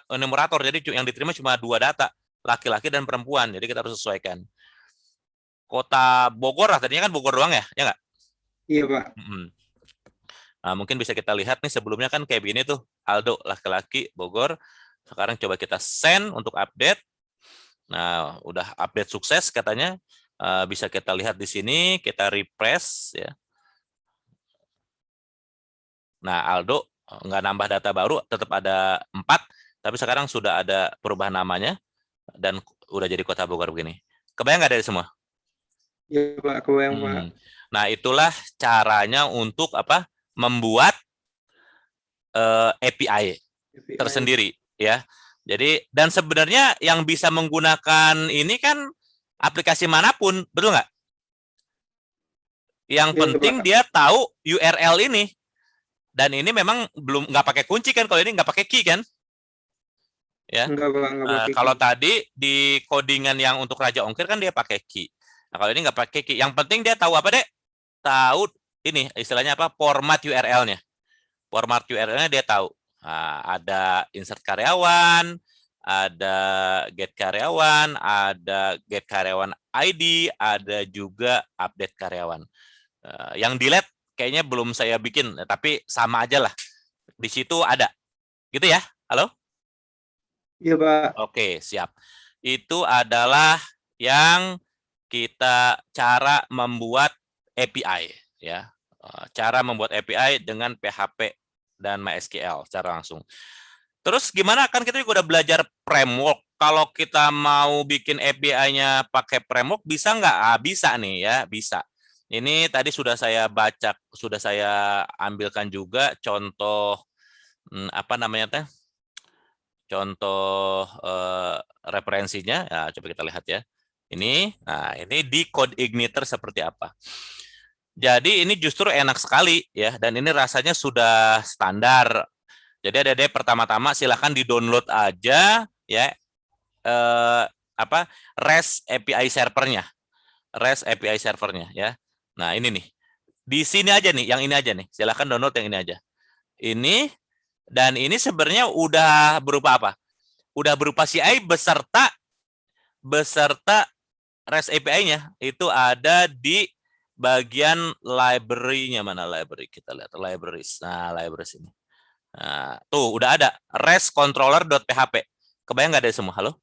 enumerator. Jadi yang diterima cuma 2 data, laki-laki dan perempuan. Jadi kita harus sesuaikan. Kota Bogor lah, tadinya kan Bogor doang ya, ya nggak? Iya Pak. Nah, mungkin bisa kita lihat nih sebelumnya kan kayak begini tuh, Aldo laki-laki Bogor. Sekarang coba kita send untuk update. Nah, udah update sukses katanya. Bisa kita lihat di sini, kita refresh ya. Nah, Aldo nggak nambah data baru, tetap ada 4, tapi sekarang sudah ada perubahan namanya dan udah jadi Kota Bogor begini. Kebayang nggak dari semua? Iya Pak, kebayang Pak. Nah, itulah caranya untuk apa? Membuat API tersendiri ya. Jadi dan sebenarnya yang bisa menggunakan ini kan aplikasi manapun, betul nggak? Yang Iya penting Pak. dia tahu URL ini. Dan ini memang belum nggak pakai kunci kan, kalau ini nggak pakai key kan? Ya. Enggak Pak, enggak pakai Kalau key. tadi di codingan yang untuk Raja Ongkir kan dia pakai key. Nah, kalau ini nggak pakai key. Yang penting dia tahu apa deh? Tahu ini istilahnya apa? Format URL-nya. Format URL-nya dia tahu. Nah, ada insert karyawan, ada get karyawan, ada get karyawan ID, ada juga update karyawan. Yang delete kayaknya belum saya bikin, tapi sama aja lah. Di situ ada. Gitu ya? Halo? Iya Pak. Oke, siap. Itu adalah yang kita cara membuat API ya. Cara membuat API dengan PHP dan MySQL secara langsung. Terus gimana, kan kita juga udah belajar framework. Kalau kita mau bikin API-nya pakai framework, bisa nggak? Bisa nih ya, bisa. Ini tadi sudah saya baca, sudah saya ambilkan juga contoh apa namanya teh? Contoh referensinya. Ya, coba kita lihat ya. Ini di code igniter seperti apa. Jadi ini justru enak sekali ya, dan ini rasanya sudah standar. Jadi ada pertama-tama silahkan di-download aja ya apa REST API servernya. REST API servernya ya. Nah, ini nih. Di sini aja nih, yang ini aja nih. Silahkan download yang ini aja. Ini dan ini sebenarnya udah berupa apa? Udah berupa CI beserta REST API-nya. Itu ada di bagian library-nya. Mana library? Kita lihat libraries. Nah, libraries ini. Nah, tuh udah ada REST controller.php. Kebayang nggak dari semua? Halo?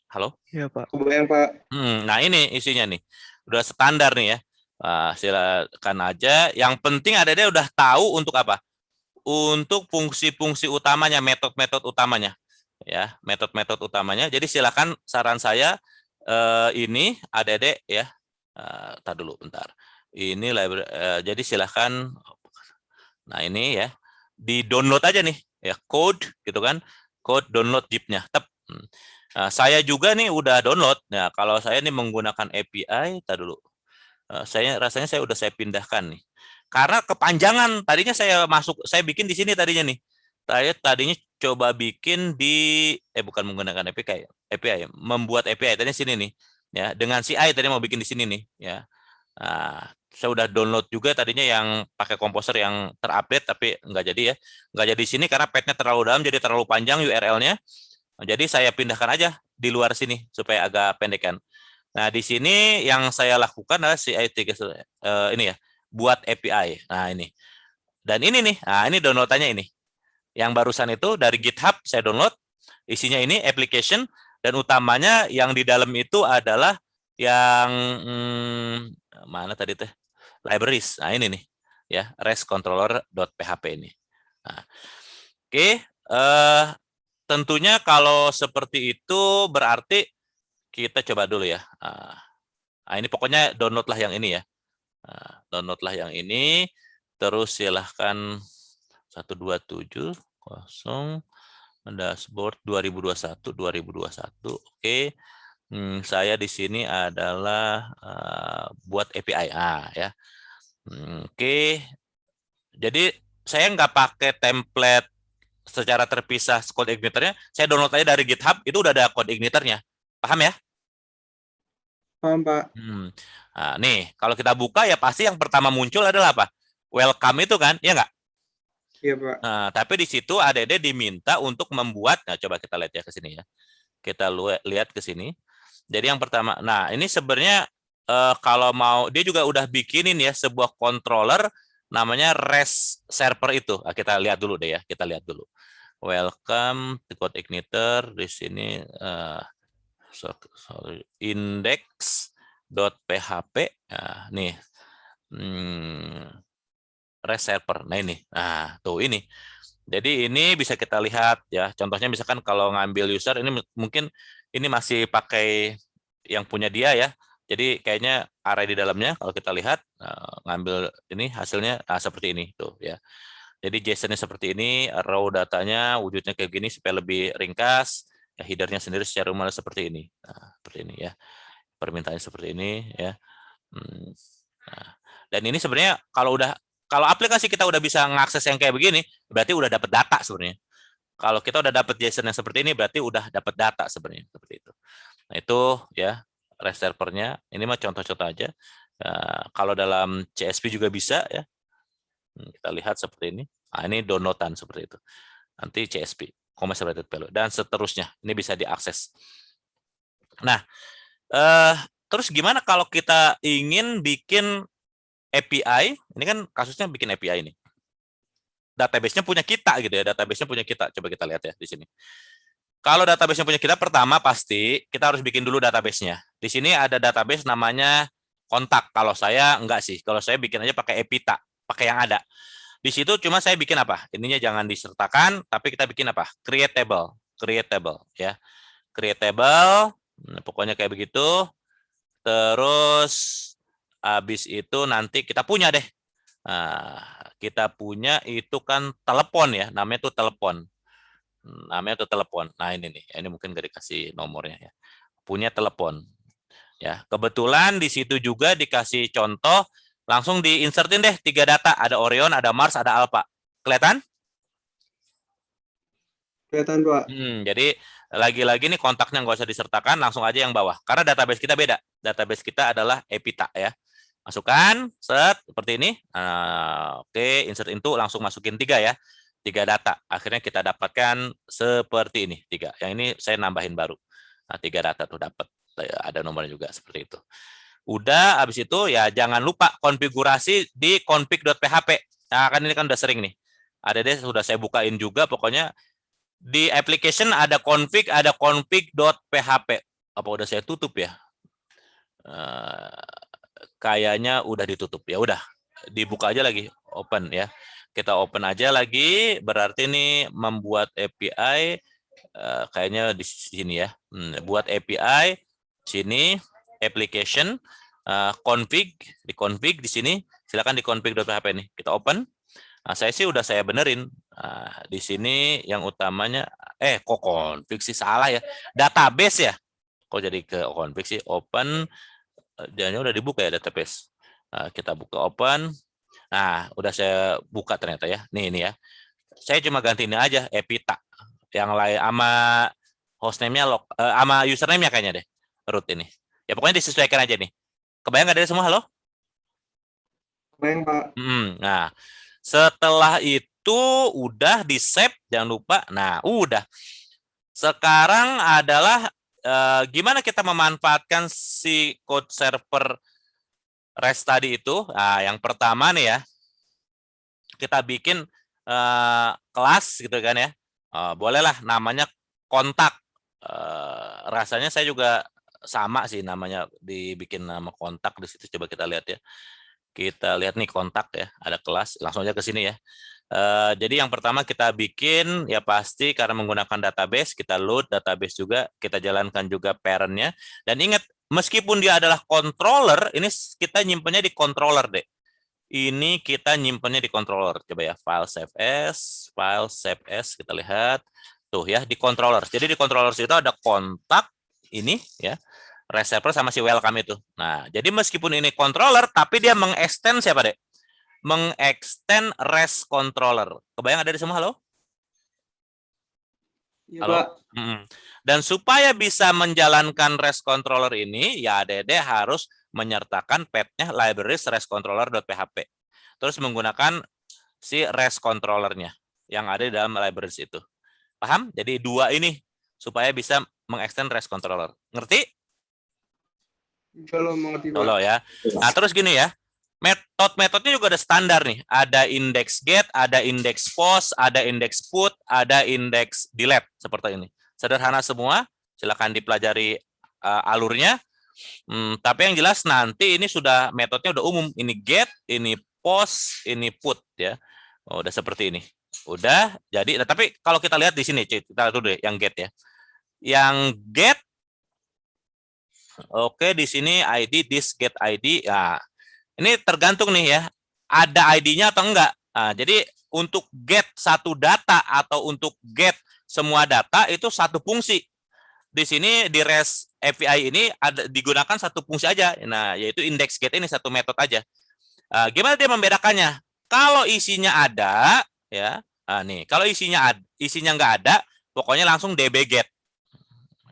Halo? Iya, Pak. Kebayang, Pak. Nah ini isinya nih. Udah standar nih ya. Silakan aja. Yang penting ada dia udah tahu untuk apa? Untuk fungsi-fungsi utamanya, metode-metode utamanya. Ya, metode-metode utamanya. Jadi silakan, saran saya ini ADD ya. Tar dulu bentar. Ini library, jadi silakan. Nah, ini ya. Di-download aja nih ya, code gitu kan. Code download zip-nya. Nah, saya juga nih udah download. Nah, kalau saya nih menggunakan API, tar dulu. Rasanya saya udah saya pindahkan nih. Karena kepanjangan. Tadinya saya bikin di sini tadinya nih. Saya tadinya coba bikin di bukan menggunakan API, membuat API tadinya sini nih. Ya, dengan CI tadi mau bikin di sini nih, ya. Nah, saya udah download juga tadinya yang pakai Composer yang terupdate, tapi nggak jadi ya. Nggak jadi di sini karena path-nya terlalu dalam, jadi terlalu panjang URL-nya. Jadi saya pindahkan aja di luar sini supaya agak pendekan. Nah, di sini yang saya lakukan adalah CI3 ini ya, buat API. Nah, ini. Dan ini nih, nah ini downloadannya ini. Yang barusan itu dari GitHub saya download, isinya ini application, dan utamanya yang di dalam itu adalah yang mana tadi teh? Libraries. Nah, ini nih. Ya, REST controller.php ini. Nah, oke, tentunya kalau seperti itu berarti kita coba dulu ya. Nah, ini pokoknya downloadlah yang ini ya. Downloadlah yang ini. Terus silahkan 1270 dashboard 2021 2021. Oke. Saya di sini adalah buat API ya. Oke. Jadi saya nggak pakai template secara terpisah code igniternya. Saya download aja dari GitHub, itu udah ada code igniternya. Paham ya? Paham, Pak. Nah, nih, kalau kita buka ya pasti yang pertama muncul adalah apa? Welcome itu kan, ya nggak? Iya, Pak. Nah, tapi di situ ADD diminta untuk membuat, nah coba kita lihat ya ke sini ya. Kita lihat ke sini. Jadi yang pertama, nah ini sebenarnya kalau mau, dia juga udah bikinin ya sebuah controller namanya REST server itu. Nah, kita lihat dulu deh ya, kita lihat dulu. Welcome to Code Igniter, di sini index.php. Nah, nih. REST server. Nah, ini. Nah, tuh ini. Jadi ini bisa kita lihat ya. Contohnya misalkan kalau ngambil user ini mungkin ini masih pakai yang punya dia ya. Jadi kayaknya array di dalamnya kalau kita lihat ngambil ini hasilnya seperti ini tuh ya. Jadi JSON-nya seperti ini, row datanya wujudnya kayak gini supaya lebih ringkas. Ya, header-nya sendiri secara umum seperti ini. Nah, seperti ini ya. Permintaannya seperti ini ya. Nah, dan ini sebenarnya kalau aplikasi kita udah bisa mengakses yang kayak begini, berarti udah dapat data sebenarnya. Kalau kita udah dapat JSON yang seperti ini, berarti udah dapat data sebenarnya seperti itu. Nah, itu ya REST servernya. Ini mah contoh-contoh aja. Kalau dalam CSP juga bisa ya. Kita lihat seperti ini. Nah, ini downloadan seperti itu. Nanti CSP, comma separated payload, dan seterusnya. Ini bisa diakses. Nah, terus gimana kalau kita ingin bikin API? Ini kan kasusnya bikin API ini. Database-nya punya kita gitu ya. Database-nya punya kita. Coba kita lihat ya di sini. Kalau database-nya punya kita, pertama pasti kita harus bikin dulu database-nya. Di sini ada database namanya kontak. Kalau saya enggak sih. Kalau saya bikin aja pakai Epita, pakai yang ada. Di situ cuma saya bikin apa? Ininya jangan disertakan, tapi kita bikin apa? Create table ya. Create table, pokoknya kayak begitu. Terus habis itu nanti kita punya deh. Nah, kita punya itu kan telepon ya, namanya tuh telepon. Namanya tuh telepon. Nah, ini nih, ini mungkin gak dikasih nomornya ya. Punya telepon. Ya, kebetulan di situ juga dikasih contoh, langsung diinsertin deh 3 data, ada Orion, ada Mars, ada Alpha. Kelihatan? Kelihatan, Pak. Jadi lagi-lagi nih kontaknya nggak usah disertakan, langsung aja yang bawah. Karena database kita beda. Database kita adalah Epita ya. Masukkan, set, seperti ini. Oke, insert into, langsung masukin 3 ya. 3 data. Akhirnya kita dapatkan seperti ini, 3. Yang ini saya nambahin baru. Nah, 3 data tuh dapat. Ada nomornya juga seperti itu. Udah, habis itu ya jangan lupa konfigurasi di config.php. Nah, kan ini kan udah sering nih. Ada deh, sudah saya bukain juga, pokoknya di application ada config.php. Apa udah saya tutup ya? Kayaknya udah ditutup. Ya udah, dibuka aja lagi, open ya. Kita open aja lagi, berarti ini membuat API kayaknya di sini ya. Buat API sini application config di sini, silakan di config.php nih. Kita open. Nah, saya sih udah saya benerin. Nah, di sini yang utamanya kok config sih salah ya. Database ya. Kok jadi ke config sih? Open, jangan udah dibuka ya database. Nah, kita buka open. Nah, udah saya buka ternyata ya. Nih ini ya. Saya cuma ganti ini aja, Epita. Yang lain sama hostname-nya sama username-nya kayaknya deh. Root ini. Ya pokoknya disesuaikan aja nih. Kebayang nggak dari semua? Halo? Kebayang, Pak. Nah, setelah itu udah di save, jangan lupa. Nah, udah. Sekarang adalah gimana kita memanfaatkan si code server REST tadi itu. Nah, yang pertama nih ya, kita bikin kelas gitu kan ya. Bolehlah namanya kontak. Rasanya saya juga sama sih namanya, dibikin nama kontak di situ. Coba kita lihat ya. Kita lihat nih kontak ya, ada kelas, langsung aja ke sini ya. Jadi yang pertama kita bikin ya pasti karena menggunakan database, kita load database juga, kita jalankan juga parent-nya. Dan ingat, meskipun dia adalah controller, ini kita nyimpennya di controller deh. Ini kita nyimpennya di controller. Coba ya, file save as, kita lihat. Tuh ya, di controller. Jadi di controller itu ada kontak ini ya, receiver sama si welcome itu. Nah, jadi meskipun ini controller, tapi dia mengextend siapa deh? Mengextend REST controller. Kebayang ada di semua? Halo? Iya, Halo? Pak. Dan supaya bisa menjalankan REST controller ini, ya Dede harus menyertakan path-nya libraries REST controller.php. Terus menggunakan si REST controllernya yang ada di dalam libraries itu. Paham? Jadi 2 ini supaya bisa mengextend REST controller. Ngerti? Kalau mengerti, Pak. Tolong ya. Nah, terus gini ya. Metodenya juga ada standar nih. Ada index get, ada index post, ada index put, ada index delete seperti ini. Sederhana semua. Silakan dipelajari alurnya. Tapi yang jelas nanti ini sudah metodenya udah umum. Ini get, ini post, ini put ya. Oh, udah seperti ini. Udah jadi. Nah, tapi kalau kita lihat di sini, kita lihat dulu deh yang get ya. Yang get, oke, di sini ID this get ID. Ya, ini tergantung nih ya, ada ID-nya atau enggak. Nah, jadi untuk get satu data atau untuk get semua data itu satu fungsi. Di sini di REST API ini ada digunakan satu fungsi aja. Nah, yaitu index get ini satu metode aja. Gimana dia membedakannya? Kalau isinya ada, ya, nih, kalau isinya nggak ada, pokoknya langsung db get.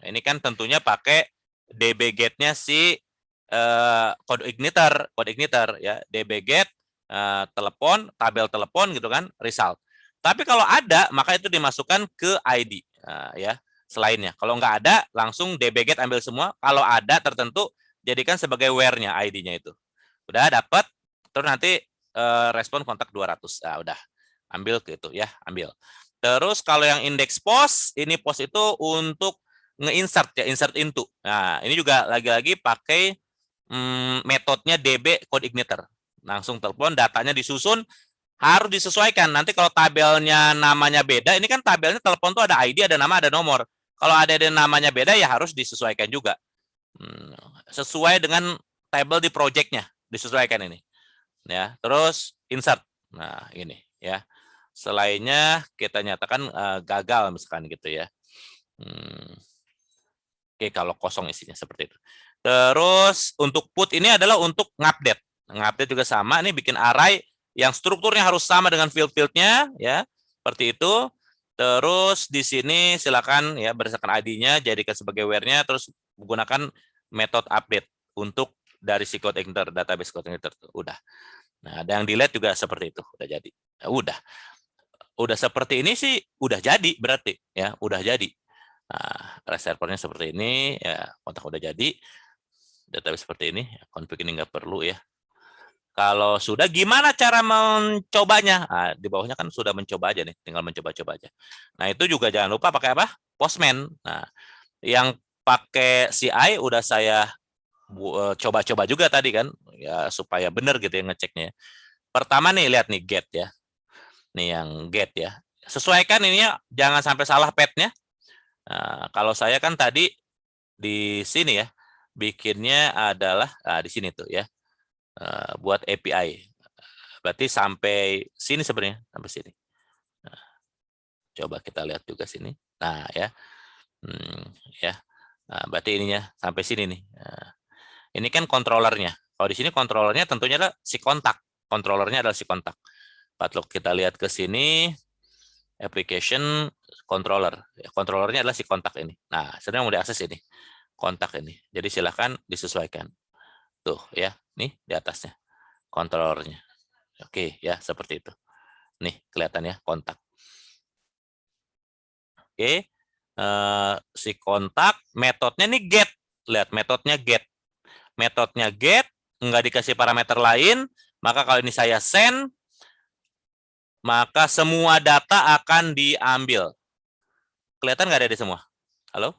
Ini kan tentunya pakai db get-nya si kode igniter ya, db get telepon, tabel telepon gitu kan, result. Tapi kalau ada maka itu dimasukkan ke ID ya, selainnya. Kalau nggak ada langsung db get ambil semua, kalau ada tertentu jadikan sebagai where-nya ID-nya itu. Udah dapat, terus nanti respon kontak 200. Nah, udah. Ambil ke itu ya, ambil. Terus kalau yang index post, ini post itu untuk nge-insert ya, insert into. Nah, ini juga lagi-lagi pakai metodenya db code igniter. Langsung telepon, datanya disusun, harus disesuaikan. Nanti kalau tabelnya namanya beda, ini kan tabelnya telepon tuh ada ID, ada nama, ada nomor. Kalau ada namanya beda ya harus disesuaikan juga. Sesuai dengan tabel di projectnya, disesuaikan ini. Ya, terus insert. Nah, ini ya. Selainnya kita nyatakan gagal misalkan gitu ya. Oke, kalau kosong isinya seperti itu. Terus untuk put ini adalah untuk ngupdate. Ngupdate juga sama, ini bikin array yang strukturnya harus sama dengan field-fieldnya ya, seperti itu. Terus di sini silakan ya berdasarkan ID-nya jadikan sebagai where-nya, terus menggunakan metode update untuk dari si code editor, database code editor. Udah. Nah, ada yang delete juga seperti itu, udah jadi. Nah, udah seperti ini sih udah jadi berarti ya, udah jadi. Nah, reservernya seperti ini ya, kontak udah jadi. Database seperti ini, config ini nggak perlu ya. Kalau sudah, gimana cara mencobanya? Nah, di bawahnya kan sudah mencoba aja nih, tinggal mencoba-coba aja. Nah, itu juga jangan lupa pakai apa? Postman. Nah, yang pakai CI udah saya coba-coba juga tadi kan, ya supaya benar gitu ya ngeceknya. Pertama nih, lihat nih get ya. Nih yang get ya. Sesuaikan ininya, jangan sampai salah path-nya. Nah, kalau saya kan tadi di sini ya, bikinnya adalah di sini tuh ya. Buat API. Berarti sampai sini sebenarnya, sampai sini. Nah, coba kita lihat juga sini. Nah, ya. Ya. Nah, berarti ininya sampai sini nih. Nah, ini kan controllernya. Kalau di sini controllernya tentunya adalah si kontak. Controllernya adalah si kontak. Kalau kita lihat ke sini, application controller. Ya, controllernya adalah si kontak ini. Nah, sebenarnya mau diakses ini. Kontak ini. Jadi silakan disesuaikan. Tuh ya, nih di atasnya. Controllernya. Oke, ya seperti itu. Nih, kelihatan ya, kontak. Oke, si kontak, metodenya nih get. Lihat, metodenya get. Metodenya get, nggak dikasih parameter lain, maka kalau ini saya send, maka semua data akan diambil. Kelihatan nggak ada di semua? Halo?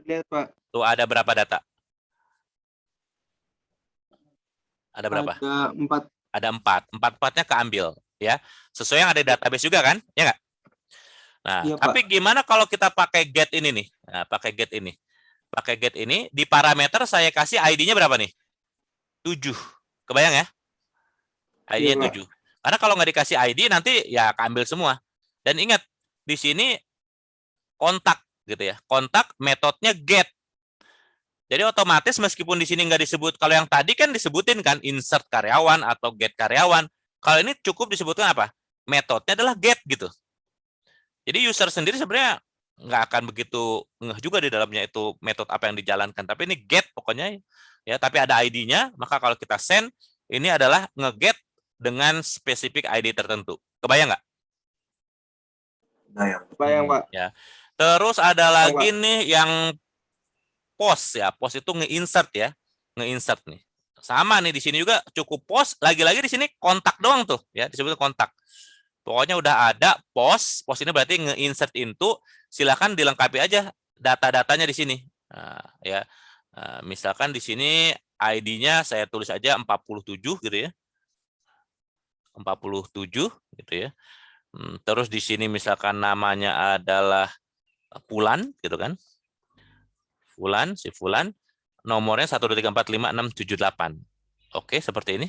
Lihat, Pak. Tuh ada berapa data? Ada berapa? Ada 4. Ada 4. 4-4-nya keambil. Ya, sesuai yang ada di database juga kan? Ya nggak? Nah, Iya, tapi Pak. gimana kalau kita pakai get ini nih? Nah, pakai get ini. Pakai get ini, di parameter saya kasih ID-nya berapa nih? 7. Kebayang ya? Iya, ID-nya Pak. 7. Karena kalau nggak dikasih ID, nanti ya keambil semua. Dan ingat, di sini kontak gitu ya. Kontak metodenya get. Jadi otomatis meskipun di sini nggak disebut, kalau yang tadi kan disebutin kan insert karyawan atau get karyawan. Kalau ini cukup disebutkan apa? Metodenya adalah get gitu. Jadi user sendiri sebenarnya nggak akan begitu ngeh juga di dalamnya itu metode apa yang dijalankan. Tapi ini get pokoknya ya, tapi ada ID-nya, maka kalau kita send, ini adalah nge-get dengan spesifik ID tertentu. Kebayang nggak? Bayang, Pak. Ya. Terus ada Bayang, lagi Pak. nih yang post ya. Post itu nge-insert ya. Nge-insert nih. Sama nih di sini juga cukup post. Lagi-lagi di sini kontak doang tuh ya, disebut kontak. Pokoknya udah ada post. Post ini berarti nge-insert into. Silakan dilengkapi aja data-datanya di sini. Nah, ya. Misalkan di sini ID-nya saya tulis aja 47 gitu ya. 47 gitu ya. Terus di sini misalkan namanya adalah Fulan gitu kan. Fulan, si Fulan, nomornya 123456778. Oke, seperti ini.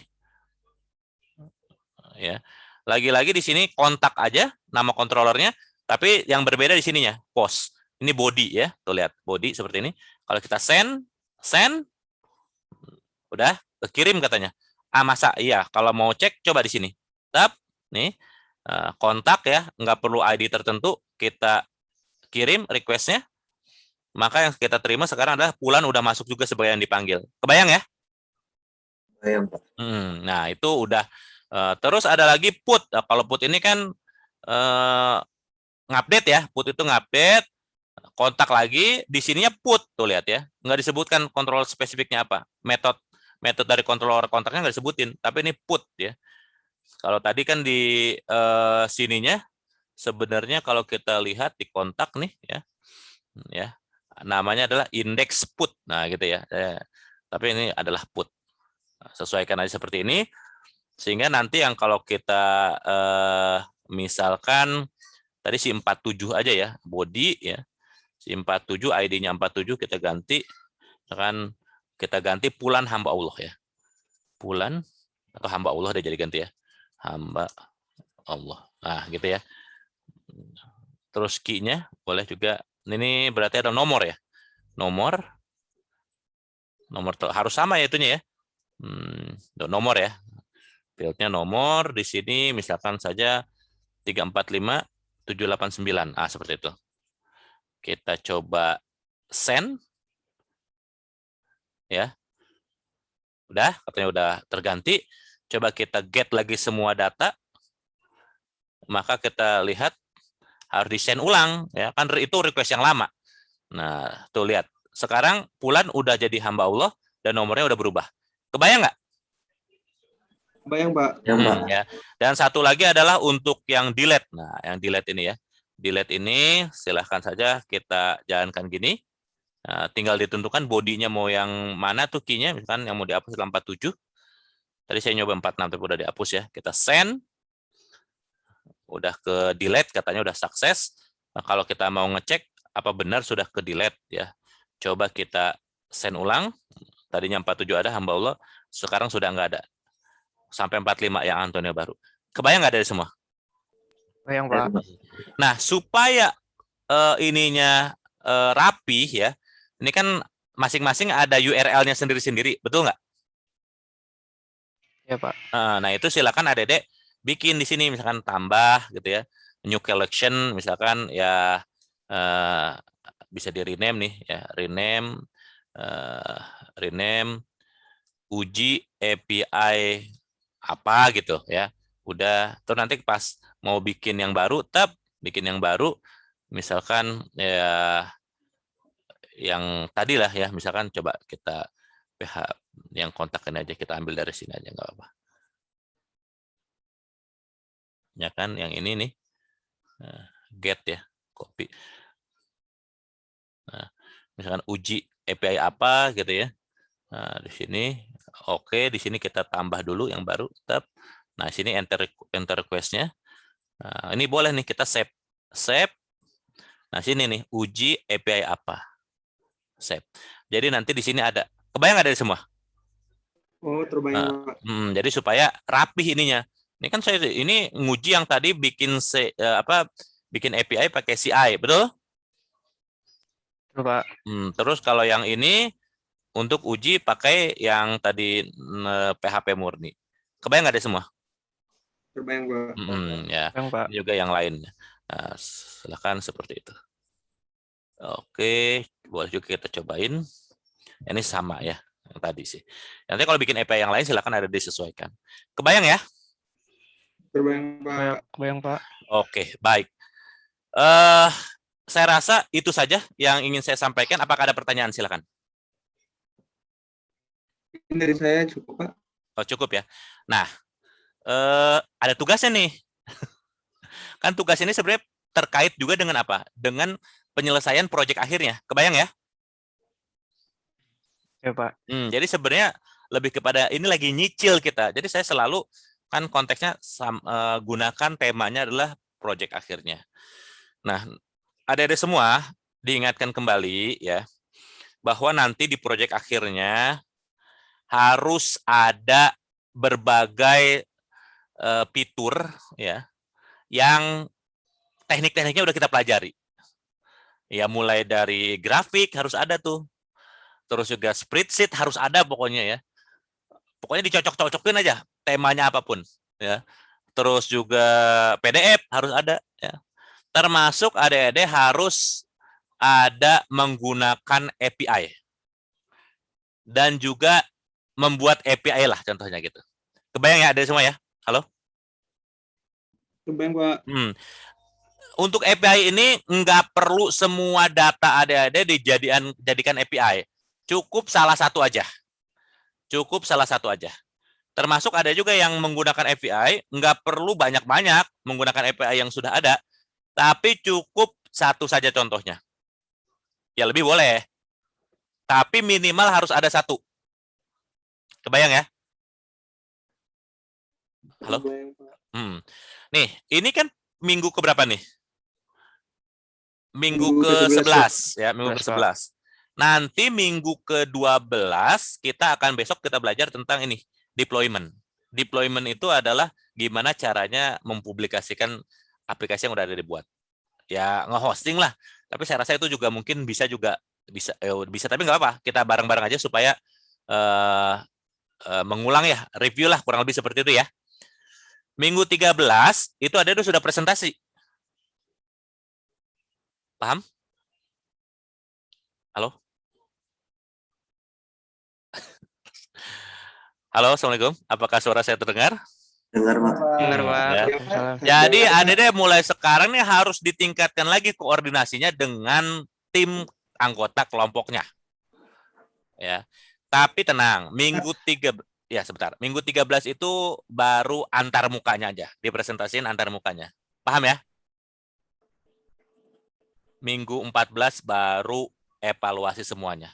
Ya. Lagi-lagi di sini kontak aja nama kontrolernya, tapi yang berbeda di sininya, post. Ini body ya, tuh lihat body seperti ini. Kalau kita send, udah kirim katanya. Masa iya, kalau mau cek coba di sini. Tap, nih kontak ya, nggak perlu ID tertentu, kita kirim requestnya. Maka yang kita terima sekarang adalah Fulan udah masuk juga sebagai yang dipanggil. Kebayang ya? Bayang, Pak. Nah, itu udah. Terus ada lagi put. Nah, kalau put ini kan ngupdate ya. Put itu ngupdate. Kontak lagi. Di sininya put. Tuh lihat ya. Nggak disebutkan kontrol spesifiknya apa. Metode dari controller kontaknya nggak disebutin. Tapi ini put ya. Kalau tadi kan di sininya sebenarnya kalau kita lihat di kontak nih ya namanya adalah index put. Nah, gitu ya. Tapi ini adalah put. Sesuaikan aja seperti ini. Sehingga nanti yang kalau kita misalkan tadi si 47 aja ya, body ya. Si 47 ID-nya 47 kita ganti, misalkan kita ganti Pulan hamba Allah ya. Pulan atau hamba Allah deh jadi ganti ya. Hamba Allah. Nah, gitu ya. Terus key-nya boleh juga. Ini berarti ada nomor ya. Nomor harus sama ya itunya ya. Nomor ya. Fieldnya nomor di sini misalkan saja 345789. Seperti itu. Kita coba send ya. Udah, katanya udah terganti. Coba kita get lagi semua data. Maka kita lihat harus di-send ulang ya. Kan itu request yang lama. Nah, tuh lihat. Sekarang Pulan udah jadi hamba Allah dan nomornya udah berubah. Kebayang nggak? Kebayang, Pak. Ya. Dan satu lagi adalah untuk yang delete. Nah, yang delete ini ya. Delete ini silahkan saja kita jalankan gini. Nah, tinggal ditentukan bodinya mau yang mana tuh key-nya. Misalkan yang mau dihapus 47. Tadi saya nyoba 46 tapi udah dihapus ya. Kita send. Udah ke delete, katanya udah sukses. Nah, kalau kita mau ngecek apa benar sudah ke delete ya. Coba kita send ulang. Tadinya 47 ada hamba Allah, sekarang sudah nggak ada. Sampai 45 yang Antonio baru. Kebayang nggak dari semua? Kebayang, Pak. Nah, supaya ininya rapi ya. Ini kan masing-masing ada URL-nya sendiri-sendiri, betul nggak? Ya, Pak. Nah, itu silakan Adik-adik bikin di sini misalkan tambah gitu ya. New collection misalkan ya bisa di rename nih ya, rename uji API apa gitu ya. Udah, terus nanti pas mau bikin yang baru, bikin yang baru misalkan ya yang tadi lah ya, misalkan coba kita PH yang kontak ini aja kita ambil dari sini aja nggak apa-apa. Ya kan yang ini nih get ya, copy. Nah, misalkan uji API apa gitu ya. Nah, di sini oke, di sini kita tambah dulu yang baru, Nah, sini enter request-nya. Nah, ini boleh nih kita save. Nah, sini nih uji API apa. Save. Jadi nanti di sini ada. Kebayang nggak dari semua? Oh, terbayang, Pak. Jadi supaya rapih ininya. Ini kan saya ini nguji yang tadi bikin bikin API pakai CI, betul? Betul, Pak. Terus kalau yang ini untuk uji pakai yang tadi PHP murni. Kebayang nggak ada semua? Terbayang, Pak. Ya. Kebayang, Pak. Ini juga yang lainnya. Nah, silakan seperti itu. Oke, boleh juga kita cobain. Ini sama ya, yang tadi sih. Nanti kalau bikin API yang lain silakan ada disesuaikan. Kebayang ya? Terbayang, Pak. Kebayang, Pak. Oke, baik. Saya rasa itu saja yang ingin saya sampaikan. Apakah ada pertanyaan? Silakan. Dari saya cukup, Pak. Oh, cukup ya. Nah, ada tugasnya nih. Kan tugas ini sebenarnya terkait juga dengan apa? Dengan penyelesaian proyek akhirnya. Kebayang ya? Ya, Pak. Jadi sebenarnya lebih kepada ini lagi nyicil kita. Jadi saya selalu kan konteksnya gunakan temanya adalah proyek akhirnya. Nah, adik-adik semua diingatkan kembali ya bahwa nanti di proyek akhirnya harus ada berbagai fitur ya yang teknik-tekniknya udah kita pelajari. Ya mulai dari grafik harus ada tuh. Terus juga spreadsheet harus ada pokoknya ya. Pokoknya dicocok-cocokin aja temanya apapun ya. Terus juga PDF harus ada ya. Termasuk adik-adik harus ada menggunakan API. Dan juga membuat API lah contohnya gitu. Kebayang ya ada semua ya? Halo? Terbayang, Pak. Untuk API ini nggak perlu semua data adik-adik dijadikan API. Cukup salah satu aja. Termasuk ada juga yang menggunakan API, nggak perlu banyak-banyak menggunakan API yang sudah ada, tapi cukup satu saja contohnya. Ya lebih boleh, tapi minimal harus ada satu. Kebayang ya? Halo? Terbayang, Pak. Nih, ini kan minggu keberapa nih? Minggu Minggu ke-11, ke-11 ya, minggu 11, Pak. ke-11. Nanti minggu ke-12 kita akan besok kita belajar tentang ini, deployment. Deployment itu adalah gimana caranya mempublikasikan aplikasi yang udah ada dibuat. Ya, nge-hosting lah. Tapi saya rasa itu juga mungkin bisa bisa tapi nggak apa. Kita bareng-bareng aja supaya mengulang ya, review lah kurang lebih seperti itu ya. Minggu 13 itu ada sudah presentasi. Paham? Halo? Halo, Assalamualaikum. Apakah suara saya terdengar? Dengar, Pak. Dengar, Pak. Ya. Waalaikumsalam. Jadi ADD mulai sekarang nih harus ditingkatkan lagi koordinasinya dengan tim anggota kelompoknya. Ya. Tapi tenang, minggu 13 itu baru antar mukanya aja, dipresentasiin antar mukanya. Paham ya? Minggu 14 baru evaluasi semuanya.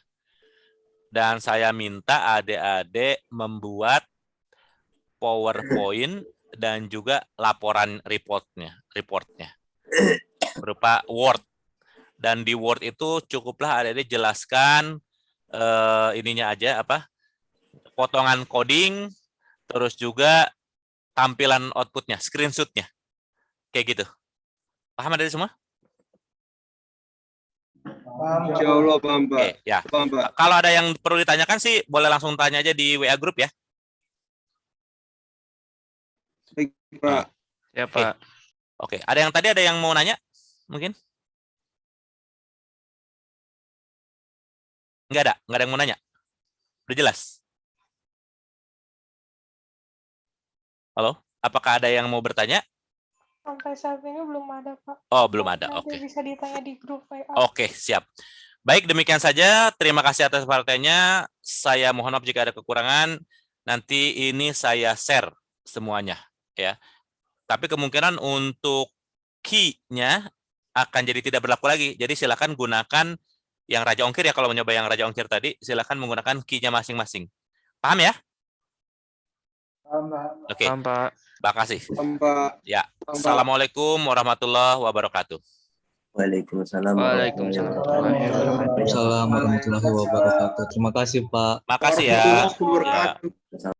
Dan saya minta adik-adik membuat PowerPoint dan juga laporan reportnya berupa Word. Dan di Word itu cukuplah adik-adik jelaskan ininya aja potongan coding, terus juga tampilan outputnya, screenshotnya, kayak gitu. Paham adik-adik semua? Insya Allah, paham, Pak. Oke, ya. Paham, Pak. Kalau ada yang perlu ditanyakan sih boleh langsung tanya aja di WA grup ya. Baik, Pak. Ya, Pak. Oke, ada yang mau nanya? Mungkin? Nggak ada yang mau nanya. Udah jelas? Halo? Apakah ada yang mau bertanya? Sampai saat ini belum ada, Pak. Oh, belum ada. Nanti Oke. bisa ditanya di grup WA. Oke, siap. Baik, demikian saja. Terima kasih atas perhatiannya. Saya mohon maaf jika ada kekurangan. Nanti ini saya share semuanya, ya. Tapi kemungkinan untuk key-nya akan jadi tidak berlaku lagi. Jadi silakan gunakan yang Raja Ongkir ya, kalau mencoba yang Raja Ongkir tadi, silakan menggunakan key-nya masing-masing. Paham ya? Oke, Paham, Pak. makasih. Paham, Pak. Ya, Paham, Pak. Assalamualaikum warahmatullahi wabarakatuh. Waalaikumsalam. Waalaikumsalam warahmatullahi wabarakatuh. Waalaikumsalam warahmatullahi wabarakatuh. Terima kasih, Pak. Makasih ya. Warahmatullahi Ya. wabarakatuh.